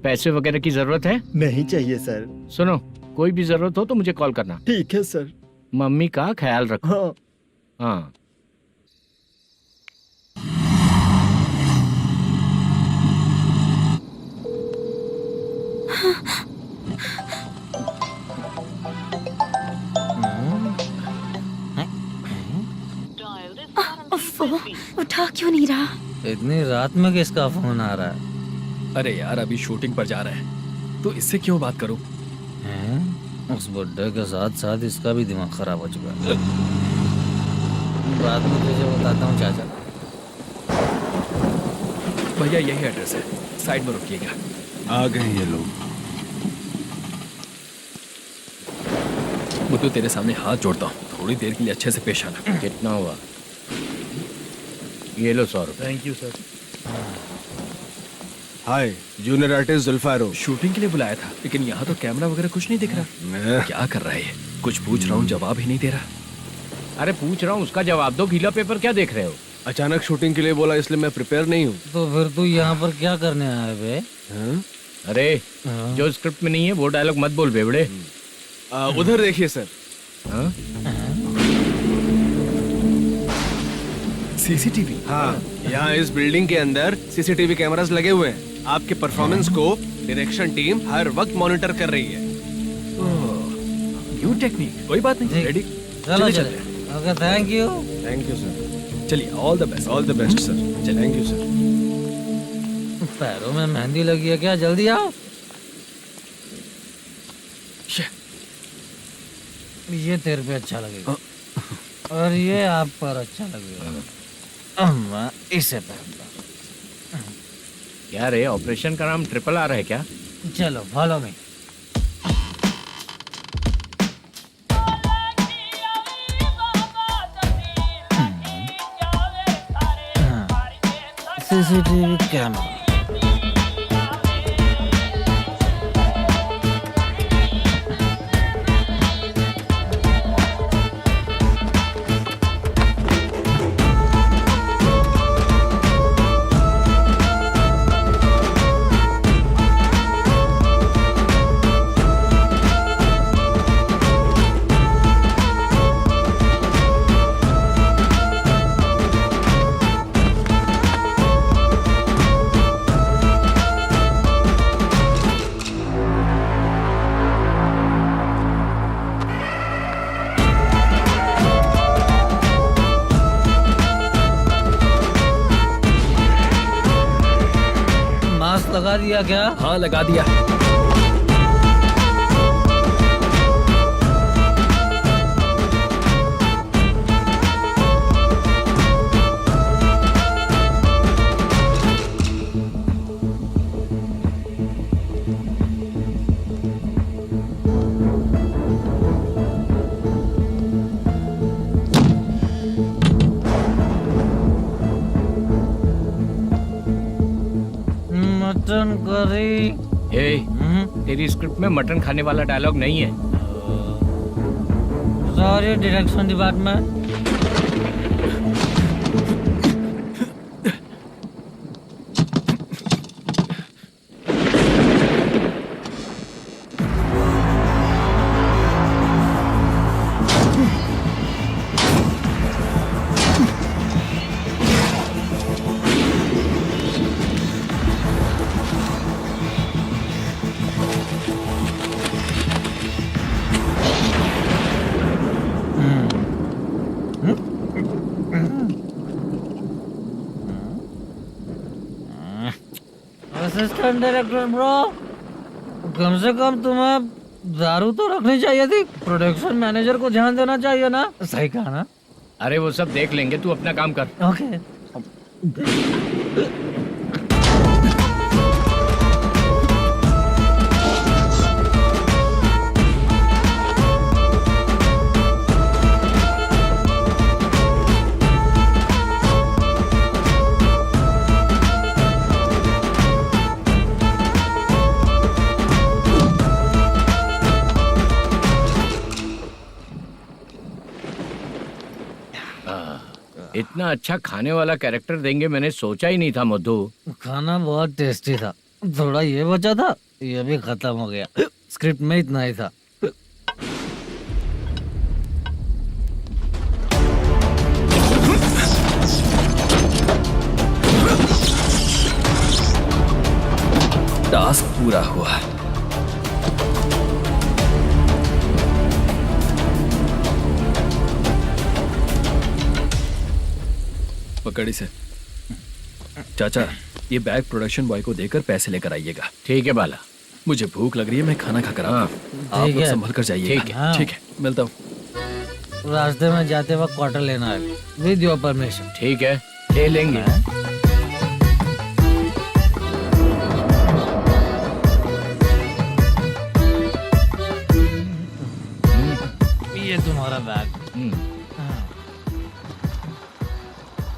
पैसे वगैरह की जरूरत है? नहीं चाहिए सर। सुनो, कोई भी जरूरत हो तो मुझे कॉल करना। ठीक है सर। मम्मी का ख्याल रखो। हाँ। हाँ। उठा क्यों नहीं रहा? इतनी रात में किसका फोन आ रहा है? अरे यार, अभी शूटिंग पर जा रहे हैं, तो इससे क्यों बात करूं? उस बुड्ढे के साथ साथ इसका भी दिमाग खराब हो चुका है। रात में तुझे बताता हूँ चाचा। भैया यही एड्रेस है, साइड में रुकिएगा। आ गए ये लोग। मुझे तेरे सामने हाथ जोड़ता हूँ, थोड़ी देर के लिए अच्छे से पेश आना। कितना हुआ? ये लो 100 रुपए। Thank you sir. Hi, junior artist Zulfar हो। शूटिंग के लिए बुलाया था, लेकिन यहाँ तो कैमरा वगैरह कुछ नहीं दिख रहा। क्या कर रहा है ये? कुछ पूछ रहा हूँ, जवाब ही नहीं दे रहा। अरे पूछ रहा हूँ, उसका जवाब दो। गीला पेपर क्या देख रहे हो? अचानक शूटिंग के लिए बोला, इसलिए मैं प्रिपेयर नहीं हूँ। तो फिर तू यहाँ पर क्या करने आया बे? अरे जो स्क्रिप्ट में नहीं है वो डायलॉग मत बोल बेवड़े। उधर देखिए सर। सीसीटीवी? हाँ, यहाँ इस बिल्डिंग के अंदर सीसीटीवी कैमरास लगे हुए हैं। आपके परफॉर्मेंस को डायरेक्शन टीम हर वक्त मॉनिटर कर रही है। न्यू टेक्निक, कोई बात नहीं। रेडी? चलो चले। Okay, thank you. Thank you sir. चलिए, all the best. All the best sir. Thank you sir. पैरों में मेहंदी लगी है क्या? जल्दी आओ। ये तेरे पे अच्छा लगेगा और ये आप पर अच्छा लगेगा। मैं इसे पहनता। क्या रे, ऑपरेशन का नाम ट्रिपल आर है क्या? चलो फॉलो मी। CCTV camera. लगा दिया क्या? हाँ लगा दिया। Mutton curry. तेरी स्क्रिप्ट में मटन खाने वाला डायलॉग नहीं है। Sorry direction department. Assistant director bro, कम से कम तुम्हें दारू तो रखनी चाहिए थी। प्रोडक्शन मैनेजर को ध्यान देना चाहिए ना। सही कहा ना? अरे वो सब देख लेंगे, तू अपना काम कर। ओके। इतना अच्छा खाने वाला कैरेक्टर देंगे मैंने सोचा ही नहीं था मधु। खाना बहुत टेस्टी था। थोड़ा ये बचा था, ये भी खत्म हो गया। स्क्रिप्ट में इतना ही था। टास्क पूरा हुआ। पकड़ी से चाचा, ये बैग प्रोडक्शन बॉय को देकर पैसे लेकर आइएगा। ठीक है बाला। मुझे भूख लग रही है, मैं खाना खाकर आता हूँ। आप लोग संभल कर जाइए। ठीक है। ठीक है, मिलता हूँ। रास्ते में जाते वक्त क्वार्टर लेना है, विद योर परमिशन। ठीक है, ले लेंगे। ये तुम्हारा बैग।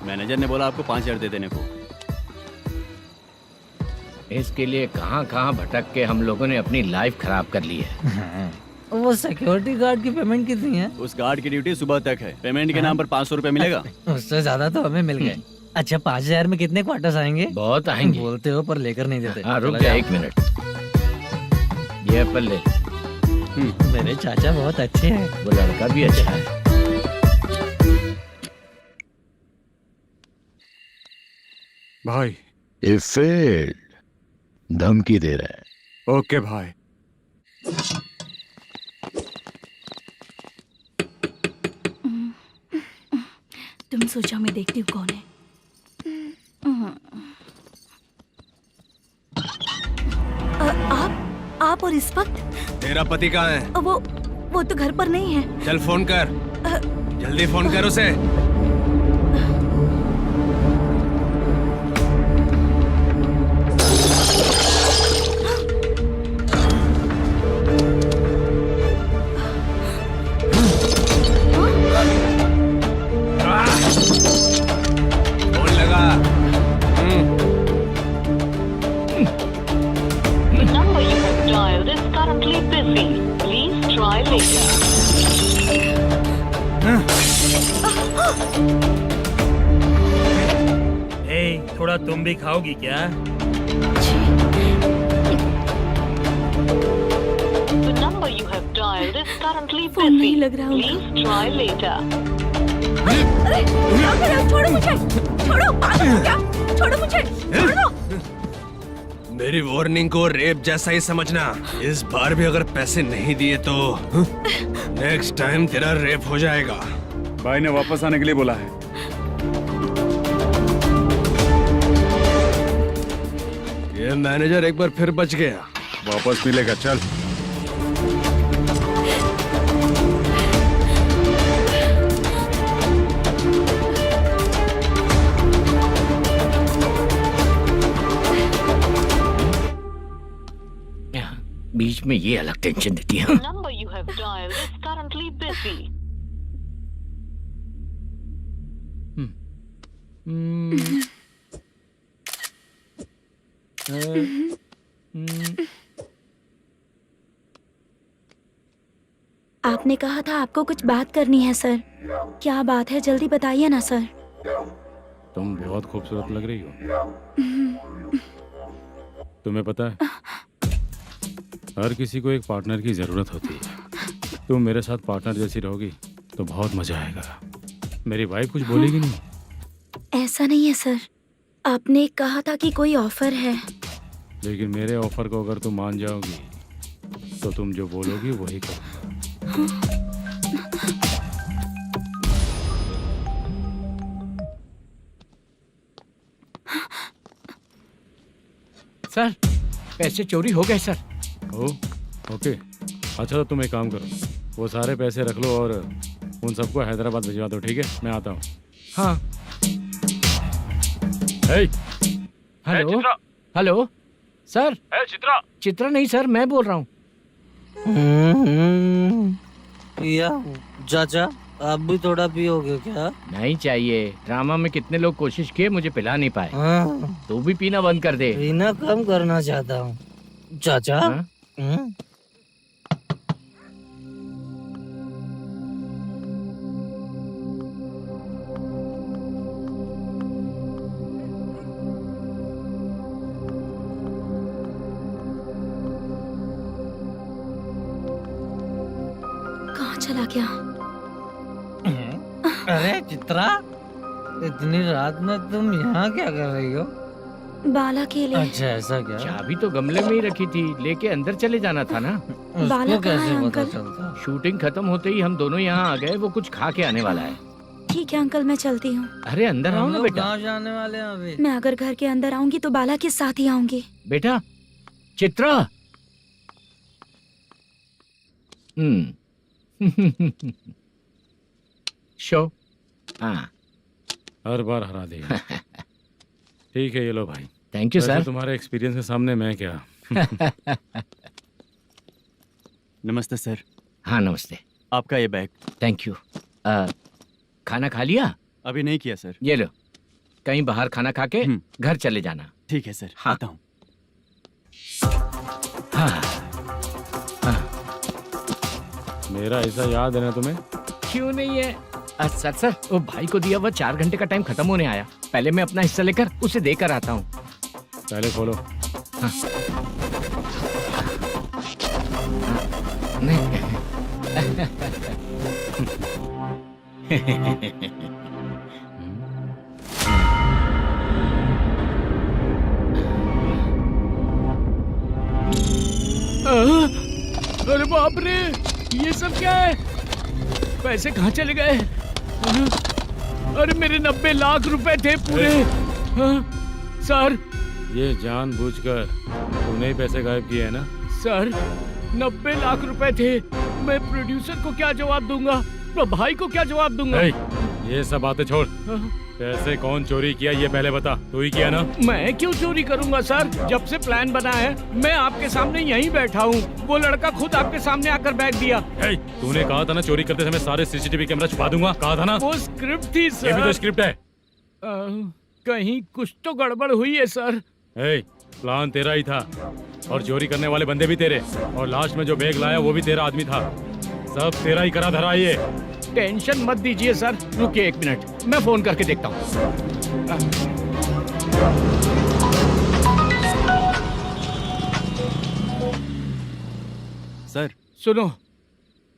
मैनेजर ने बोला आपको 5,000 दे देने को। इसके लिए कहाँ कहाँ भटक के हम लोगों ने अपनी लाइफ खराब कर ली है। वो सिक्योरिटी गार्ड की पेमेंट कितनी है? उस गार्ड की ड्यूटी सुबह तक है। पेमेंट के नाम पर 500 रुपए मिलेगा। उससे ज्यादा तो हमें मिल गए। अच्छा 5,000 में कितने क्वार्टर्स आएंगे? बहुत आएंगे। बोलते हो पर लेकर नहीं देते। हाँ रुक जा 1 मिनट। ये एप्पल ले। मेरे चाचा बहुत अच्छे हैं। वो लड़का भी अच्छा है। भाई ये फेल्ड धमकी दे रहा है। ओके भाई। तुम सोचो मैं देखती हूँ कौन है। आप और इस वक्त तेरा पति कहाँ है? वो तो घर पर नहीं है। चल फोन कर, जल्दी फोन कर उसे। फोन लगा। number you have dialed is currently busy. Please try later. थोड़ा तुम भी खाओगी क्या? The number you have dialed is currently phone नहीं busy. लग रहा Please try later. अरे क्या कर रहे हो? छोड़ो मुझे, छोड़ो, पागल हो क्या? छोड़ो मुझे, छोड़ो। मेरी वार्निंग को रेप जैसा ही समझना। इस बार भी अगर पैसे नहीं दिए तो नेक्स्ट टाइम तेरा रेप हो जाएगा। भाई ने वापस आने के लिए बोला है। ये मैनेजर एक बार फिर बच गया। वापस मिलेगा, चल। बीच में ये अलग टेंशन देती है। number you have dialed is currently busy. आपने कहा था आपको कुछ बात करनी है सर। क्या बात है, जल्दी बताइए ना सर। तुम बहुत खूबसूरत लग रही हो। तुम्हें पता है, हर किसी को एक पार्टनर की जरूरत होती है। तुम मेरे साथ पार्टनर जैसी रहोगी तो बहुत मजा आएगा। मेरी वाइफ कुछ बोलेगी नहीं? ऐसा नहीं है सर, आपने कहा था कि कोई ऑफर है। लेकिन मेरे ऑफर को अगर तुम मान जाओगी तो तुम जो बोलोगी वही करो। सर, पैसे चोरी हो गए सर। ओके, अच्छा तो तुम एक काम करो, वो सारे पैसे रख लो और उन सबको हैदराबाद भिजवा दो, ठीक है? मैं आता हूँ। हाँ। Hello hello sir. Chitra? Chitra नहीं सर, मैं बोल रहा हूँ। या चाचा, आप भी थोड़ा पियोगे क्या? नहीं चाहिए। ड्रामा में कितने लोग कोशिश किए, मुझे पिला नहीं पाए। तू भी पीना बंद कर दे। पीना कम करना चाहता हूँ चाचा। कहाँ चला गया? अरे चित्रा, इतनी रात में तुम यहाँ क्या कर रही हो? बाला के लिए। अच्छा ऐसा क्या? चाबी तो गमले में ही रखी थी, लेके अंदर चले जाना था ना। बाला उसको कहाँ है कैसे पता अंकल? चलता? शूटिंग खत्म होते ही हम दोनों यहाँ आ गए। वो कुछ खा के आने वाला है। ठीक है अंकल, मैं चलती हूँ। अरे अंदर आओ हम ना लोग बेटा। कहाँ जाने वाले हैं अभी? मैं अगर घर के अंदर आऊंगी तो बाला के साथ ही आऊंगी। बेटा चित्रा। शो। हाँ, हर बार हरा देगा। ठीक है, ये लो भाई। Thank you sir. तुम्हारे एक्सपीरियंस के सामने मैं क्या। नमस्ते सर। हाँ नमस्ते। आपका ये बैग। Thank you. खाना खा लिया? अभी नहीं किया सर। ये लो, कहीं बाहर खाना खा के घर चले जाना। ठीक है सर। हाँ। आता हूँ। हाँ। मेरा ऐसा याद है ना तुम्हें? क्यों नहीं है सर, वो भाई को दिया हुआ 4 घंटे का टाइम खत्म होने आया। पहले मैं अपना हिस्सा लेकर उसे देकर आता हूँ। पहले खोलो। हाँ। अरे बाप रे, ये सब क्या है? पैसे कहाँ चले गए? अरे मेरे 90 लाख रुपए थे पूरे। सर, ये जानबूझकर तूने ही पैसे गायब किए हैं ना? सर 90 लाख रुपए थे। मैं प्रोड्यूसर को क्या जवाब दूंगा, तो भाई को क्या जवाब दूंगा? ये सब बातें छोड़। पैसे कौन चोरी किया ये पहले बता। तू ही किया ना? मैं क्यों चोरी करूंगा सर? जब से प्लान बना है मैं आपके सामने यहीं बैठा हूँ। वो लड़का खुद आपके सामने आकर बैग दिया। तूने कहा था ना चोरी करते समय सारे सीसीटीवी कैमरा छुपा दूंगा, कहा था ना? वो स्क्रिप्ट थी सर। ये भी तो स्क्रिप्ट है। कहीं कुछ तो गड़बड़ हुई है सर। प्लान तेरा ही था और चोरी करने वाले बंदे भी तेरे, और लास्ट में जो बैग लाया वो भी तेरा आदमी था। सब तेरा ही करा धरा। ये टेंशन मत दीजिए सर। रुकिए 1 मिनट, मैं फोन करके देखता हूँ। सर सुनो,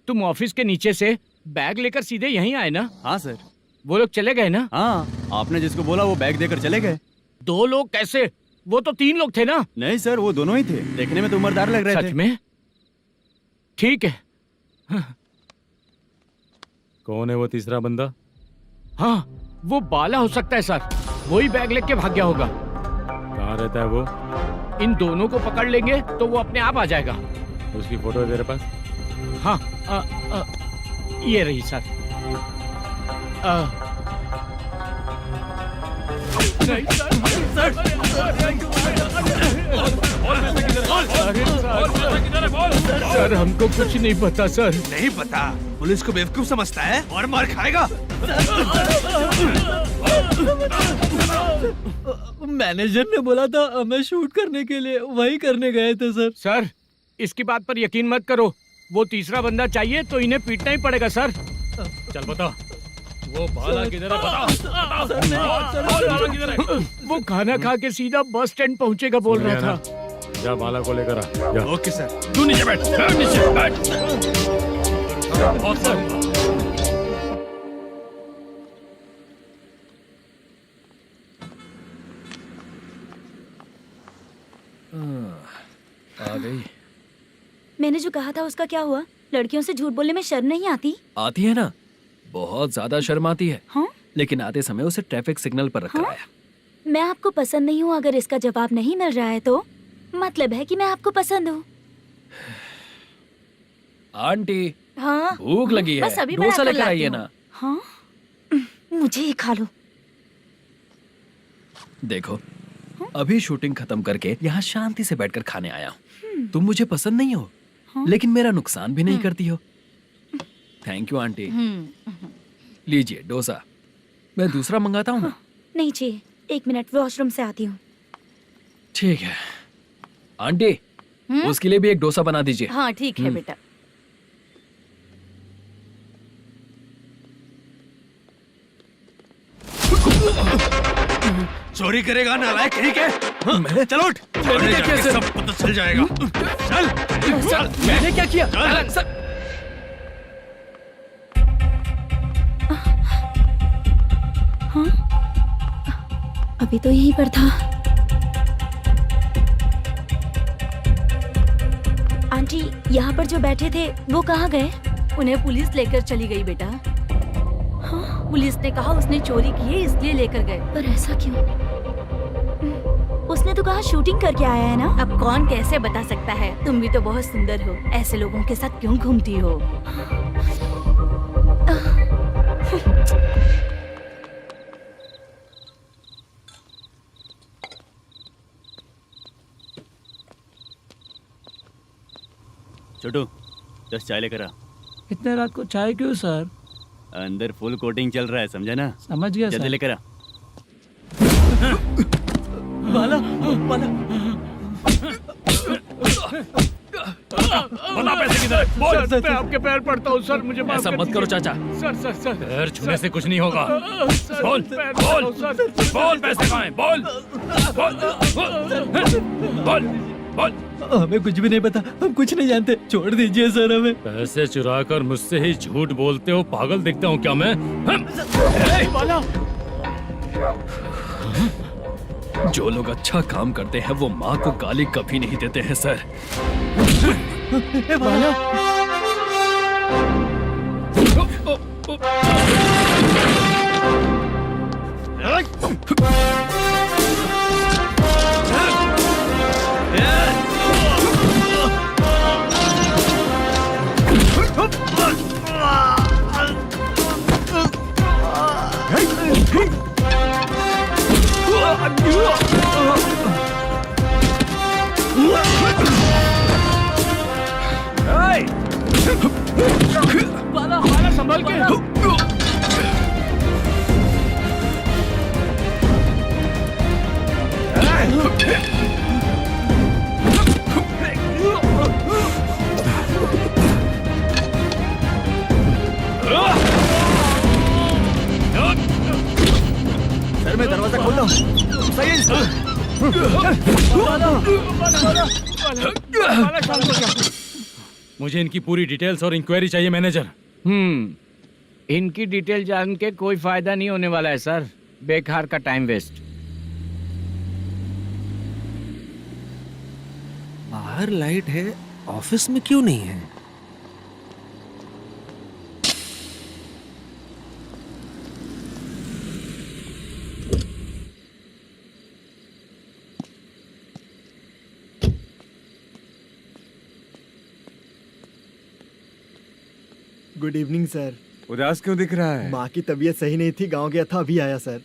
तुम ऑफिस के नीचे से बैग लेकर सीधे यहीं आए ना? हाँ सर। वो लोग चले गए ना? हाँ, आपने जिसको बोला वो बैग देकर चले गए। 2 लोग कैसे? वो तो 3 लोग थे ना? नहीं सर, वो दोनों ही थे। देखने में तो उम्रदार लग रहे थे। सच में? ठीक है। कौन है वो तीसरा बंदा? हाँ, वो बाला हो सकता है सर। वही बैग लेके भाग गया होगा। कहाँ रहता है वो? इन दोनों को पकड़ लेंगे तो वो अपने आप आ जाएगा। उसकी फोटो है तेरे पास? हाँ ये रही सर। नहीं सर हमको कुछ नहीं पता सर। नहीं पता? पुलिस को बेवकूफ समझता है और मार खाएगा। मैनेजर ने बोला था हमें शूट करने के लिए, वही करने गए थे सर। सर इसकी बात पर यकीन मत करो, वो तीसरा बंदा चाहिए तो इन्हें पीटना ही पड़ेगा सर। चल बता, वो बाला किधर है? बता। बाला किधर है? वो खाना खा के सीधा बस स्टैंड पहुंचेगा बोल रहा था। जा बाला को लेकर आ। जा। Okay sir. तू नीचे बैठ, नीचे बैठ। आ गई। मैंने जो कहा था उसका क्या हुआ? लड़कियों से झूठ बोलने में शर्म नहीं आती? आती है ना, बहुत ज्यादा शर्म आती है। हाँ? लेकिन आते समय उसे ट्रैफिक सिग्नल पर रखा हाँ? है। मैं आपको पसंद नहीं हूँ अगर इसका जवाब नहीं मिल रहा है तो मतलब है कि मैं आपको पसंद हूँ। आंटी हाँ? भूख लगी है, बस अभी डोसा बना कर लेकर लाती आइए हूँ। ना। हाँ? मुझे ही खा लो। देखो अभी शूटिंग खत्म करके यहाँ शांति से बैठकर खाने आया हूँ। तुम मुझे पसंद नहीं हो, लेकिन मेरा नुकसान भी नहीं करती हो। Thank you aunty. लीजिए डोसा। मैं दूसरा मंगाता हूँ ना? नहीं चाहिए, 1 मिनट वॉशरूम से आती हूँ। ठीक है आंटी, उसके लिए भी एक डोसा बना दीजिए। हाँ ठीक है बेटा। चोरी करेगा नालायक, ठीक है? चलो उठ। मैंने क्या किया? सब पता चल जाएगा। चल। मैंने क्या किया? हाँ? अभी तो यहीं पर था। आंटी यहाँ पर जो बैठे थे वो कहाँ गए? उन्हें पुलिस लेकर चली गई बेटा। हाँ? पुलिस ने कहा उसने चोरी की है इसलिए लेकर गए। पर ऐसा क्यों? उसने तो कहा शूटिंग करके आया है ना। अब कौन कैसे बता सकता है? तुम भी तो बहुत सुंदर हो, ऐसे लोगों के साथ क्यों घूमती हो? छोटू 10 चाय लेकर आ। इतने रात को चाय क्यों सर? अंदर फुल कोटिंग चल रहा है, समझा ना? समझ गया जल्दी सर। लेकर आ। बाला बाला बता पैसे किधर है? बोल। सर मैं आपके पैर पड़ता हूँ सर, मुझे माफ ऐसा कर मत करो दीजिए। चाचा। सर पैर छूने से कुछ नहीं होगा। सर, बोल पैर बोल पड़ता हूँ, सर। बोल, पैसे कहाँ हैं? बोल बोल बोल। हमें कुछ भी नहीं पता, हम कुछ नहीं जानते, छोड़ दीजिए सर हमें। पैसे चुरा कर मुझसे ही झूठ बोलते हो, पागल दिखता हूँ क्या मैं? जो लोग अच्छा काम करते हैं वो माँ को गाली कभी नहीं देते हैं सर। बाला संभाल के। सर मैं दरवाजा खोलता हूँ। सही है। मुझे इनकी पूरी डिटेल्स और इंक्वायरी चाहिए मैनेजर। इनकी डिटेल जान के कोई फायदा नहीं होने वाला है सर, बेकार का टाइम वेस्ट। बाहर लाइट है, ऑफिस में क्यों नहीं है? Good evening sir. उदास क्यों दिख रहा है? माँ की तबीयत सही नहीं थी, गांव गया था, अभी आया सर।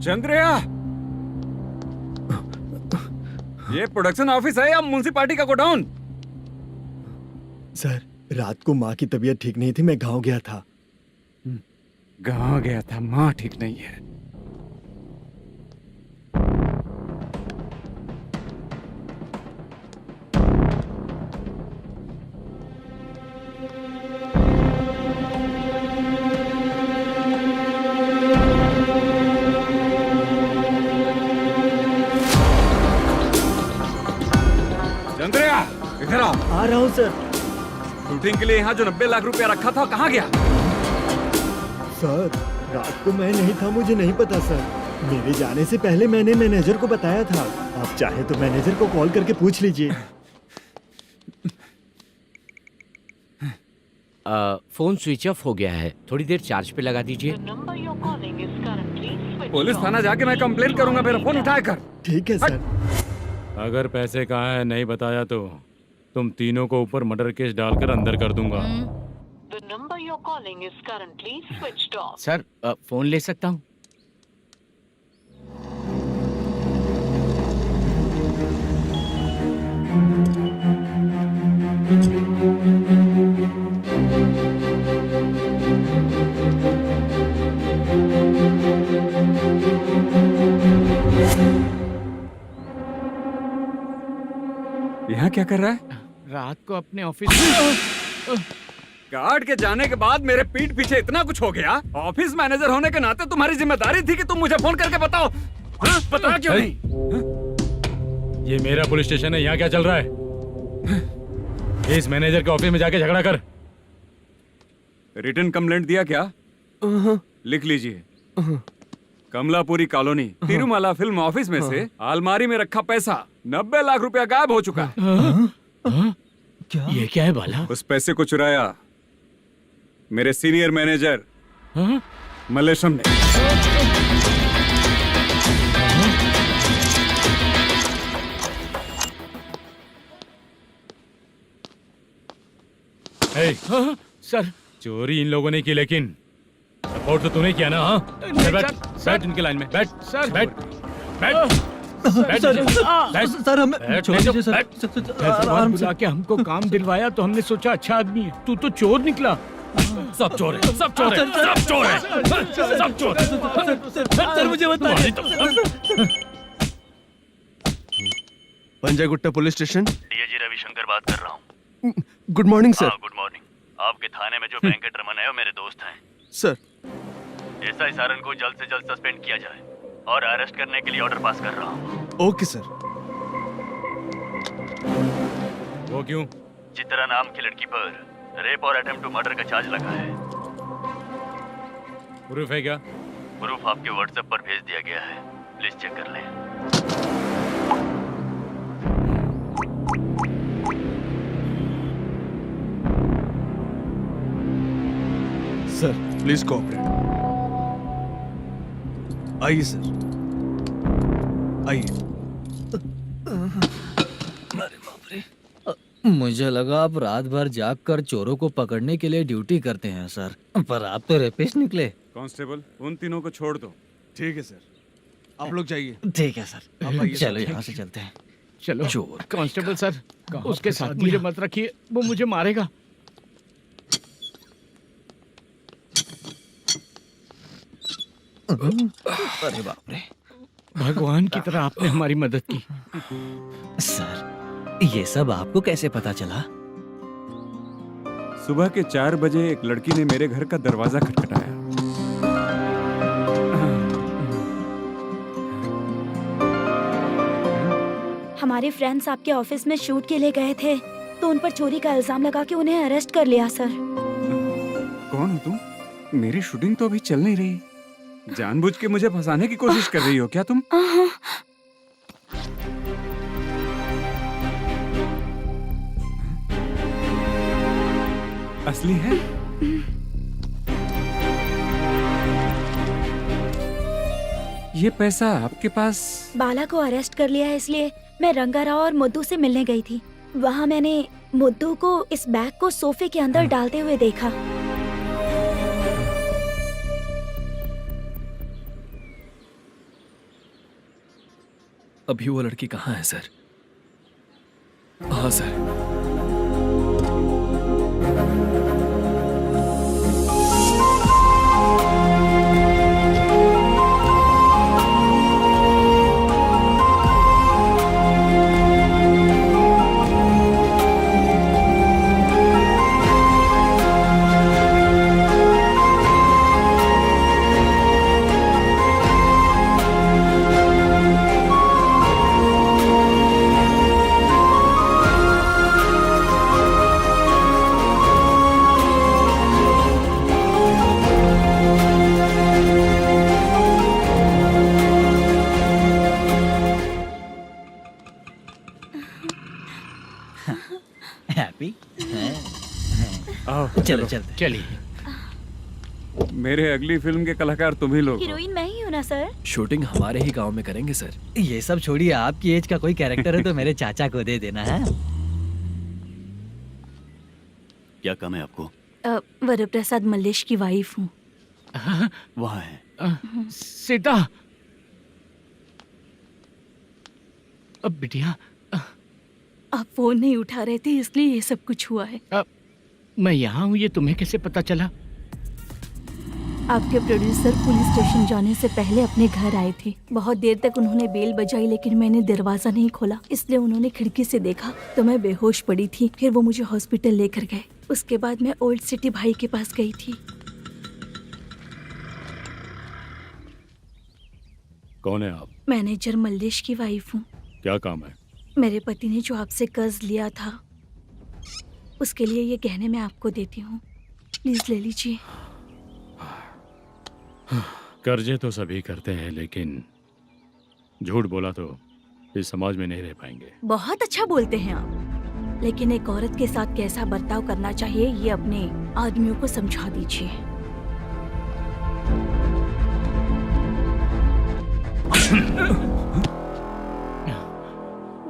चंद्रया, ये प्रोडक्शन ऑफिस है या म्युनिसिपालिटी का गोडाउन? सर, रात को माँ की तबीयत ठीक नहीं थी, मैं गांव गया था। गांव गया था, माँ ठीक नहीं है। चंद्रया, इधर आओ। आ रहा हूँ सर। शूटिंग के लिए यहाँ जो 90 लाख रुपया रखा था, कहाँ गया? सर, रात को मैं नहीं था, मुझे नहीं पता सर। मेरे जाने से पहले मैंने मैनेजर को बताया था। आप चाहे तो मैनेजर को कॉल करके पूछ लीजिए। फोन स्विच ऑफ हो गया है, थोड़ी देर चार्ज पे लगा दीजिए। पुलिस थाना जाके मैं कंप्लेंट करूंगा, मेरा फोन उठाया कर। ठीक है सर। अगर पैसे कहाँ है नहीं बताया तो तुम तीनों को ऊपर मर्डर केस डालकर अंदर कर दूंगा। The number you're calling is currently switched off. Sir, phone ले सकता हूँ? यहाँ क्या कर रहा है? रात को अपने ऑफिस गार्ड के जाने के बाद मेरे पीठ पीछे इतना कुछ हो गया। ऑफिस मैनेजर होने के नाते तुम्हारी जिम्मेदारी थी कि तुम मुझे फोन करके बताओ। हाँ? बता क्यों नहीं? ये मेरा पुलिस स्टेशन है, यहाँ क्या चल रहा है? इस मैनेजर के ऑफिस में जाके झगड़ा कर। रिटन कंप्लेंट दिया क्या? लिख लीजिए। Kamalapuri colony, Tirumala film office में से अलमारी में रखा पैसा 90 लाख रुपया गायब हो चुका है। क्या? ये क्या है बाला? उस पैसे को चुराया मेरे सीनियर मैनेजर मलेशम ने। सर, चोरी इन लोगों ने की, लेकिन सपोर्ट तो तूने किया ना? हाँ, बैठ इनके लाइन में, बैठ सर, बैठ बैठ सर, हमें छोड़ दीजिए सर। आराम बुला के हमको काम दिलवाया तो हमने सोचा अच्छा आदमी है, तू तो चोर निकला। सब चोर है, सब चोर है, सब चोर है, सब चोर है। सर, मुझे बताइए। Panjagutta police station, DIG Ravishankar बात कर रहा हूँ। Good morning sir. Good morning. आपके थाने में जो वेंकट रमन है वो मेरे दोस्त हैं। सर, एसआई सारन को जल्द से जल्द सस्पेंड किया जाए और अरेस्ट करने के लिए ऑर्डर पास कर रहा हूँ। Okay sir. वो क्यों? चित्रा नाम की लड़की पर रेप और अटेम्प्ट टू मर्डर का चार्ज लगा है। प्रूफ है क्या? प्रूफ आपके व्हाट्सएप पर भेज दिया गया है, प्लीज चेक कर लें। Sir, please cooperate. आइए सर, आइए। मुझे लगा आप रात भर जाग कर चोरों को पकड़ने के लिए ड्यूटी करते हैं सर, पर आप तो रेपिस्ट निकले। कांस्टेबल, उन तीनों को छोड़ दो। ठीक है सर, आप लोग जाइए। ठीक है सर, चलो यहाँ से चलते हैं। चलो चोर। कांस्टेबल सर, उसके साथ मुझे मत रखिए, वो मुझे मारेगा। अरे बाप रे, भगवान की तरह आपने हमारी मदद की। सर, ये सब आपको कैसे पता चला? सुबह के 4 बजे एक लड़की ने मेरे घर का दरवाजा खटखटाया। हमारे फ्रेंड्स आपके ऑफिस में शूट के लिए गए थे। तो उन पर चोरी का इल्जाम लगा के उन्हें अरेस्ट कर लिया सर। कौन हो तुम? मेरी शूटिंग तो अभी चल नहीं रही। जानबूझ के मुझे फंसाने की कोशिश कर रही हो क्या तुम? असली है? ये पैसा आपके पास? बाला को अरेस्ट कर लिया है इसलिए मैं रंगाराव और मुद्दू से मिलने गई थी। वहाँ मैंने मुद्दू को इस बैग को सोफे के अंदर डालते हुए देखा। अभी वो लड़की कहाँ है सर? हाँ सर। हैप्पी? आओ चलो चलते। चलिए। मेरे अगली फिल्म के कलाकार तुम ही लोग हो। हीरोइन मैं ही हूँ ना सर? शूटिंग हमारे ही गांव में करेंगे सर। ये सब छोड़िए, आपकी एज का कोई कैरेक्टर है तो मेरे चाचा को दे देना है। क्या काम है आपको? वरप्रसाद मल्लेश की वाइफ हूँ। वहाँ है। सीता। अब बिटिया आप फोन नहीं उठा रहे थे इसलिए ये सब कुछ हुआ है। मैं यहाँ हूँ, ये तुम्हें कैसे पता चला? आपके प्रोड्यूसर पुलिस स्टेशन जाने से पहले अपने घर आए थे। बहुत देर तक उन्होंने बेल बजाई लेकिन मैंने दरवाजा नहीं खोला, इसलिए उन्होंने खिड़की से देखा तो मैं बेहोश पड़ी थी। फिर वो मुझे हॉस्पिटल लेकर गए। उसके बाद मैं ओल्ड सिटी भाई के पास गई थी। कौन है आप? मैनेजर मल्लेश की वाइफ हूँ। क्या काम है? मेरे पति ने जो आपसे कर्ज लिया था उसके लिए ये गहने मैं आपको देती हूँ, प्लीज ले लीजिए। कर्जे तो सभी करते हैं लेकिन झूठ बोला तो इस समाज में नहीं रह पाएंगे। बहुत अच्छा बोलते हैं आप, लेकिन एक औरत के साथ कैसा बर्ताव करना चाहिए ये अपने आदमियों को समझा दीजिए।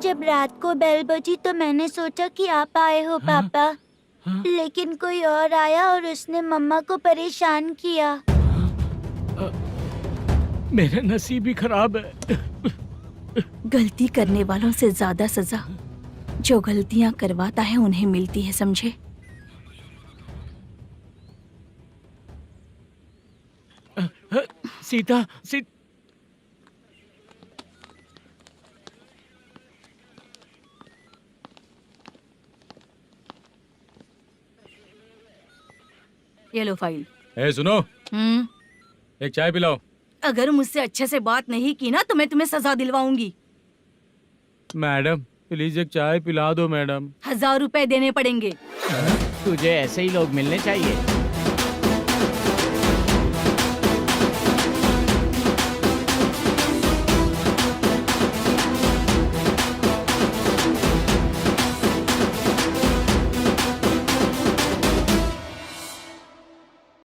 जब रात को बेल बजी तो मैंने सोचा कि आप आए हो पापा, लेकिन कोई और आया और उसने मम्मा को परेशान किया। मेरा नसीब ही खराब है। गलती करने वालों से ज्यादा सजा जो गलतियां करवाता है उन्हें मिलती है, समझे? सीता, ये लो फाइल। सुनो, एक चाय पिलाओ। अगर मुझसे अच्छे से बात नहीं की ना तो मैं तुम्हें सजा दिलवाऊंगी। मैडम प्लीज एक चाय पिला दो मैडम। 1000 रुपए देने पड़ेंगे। तुझे ऐसे ही लोग मिलने चाहिए।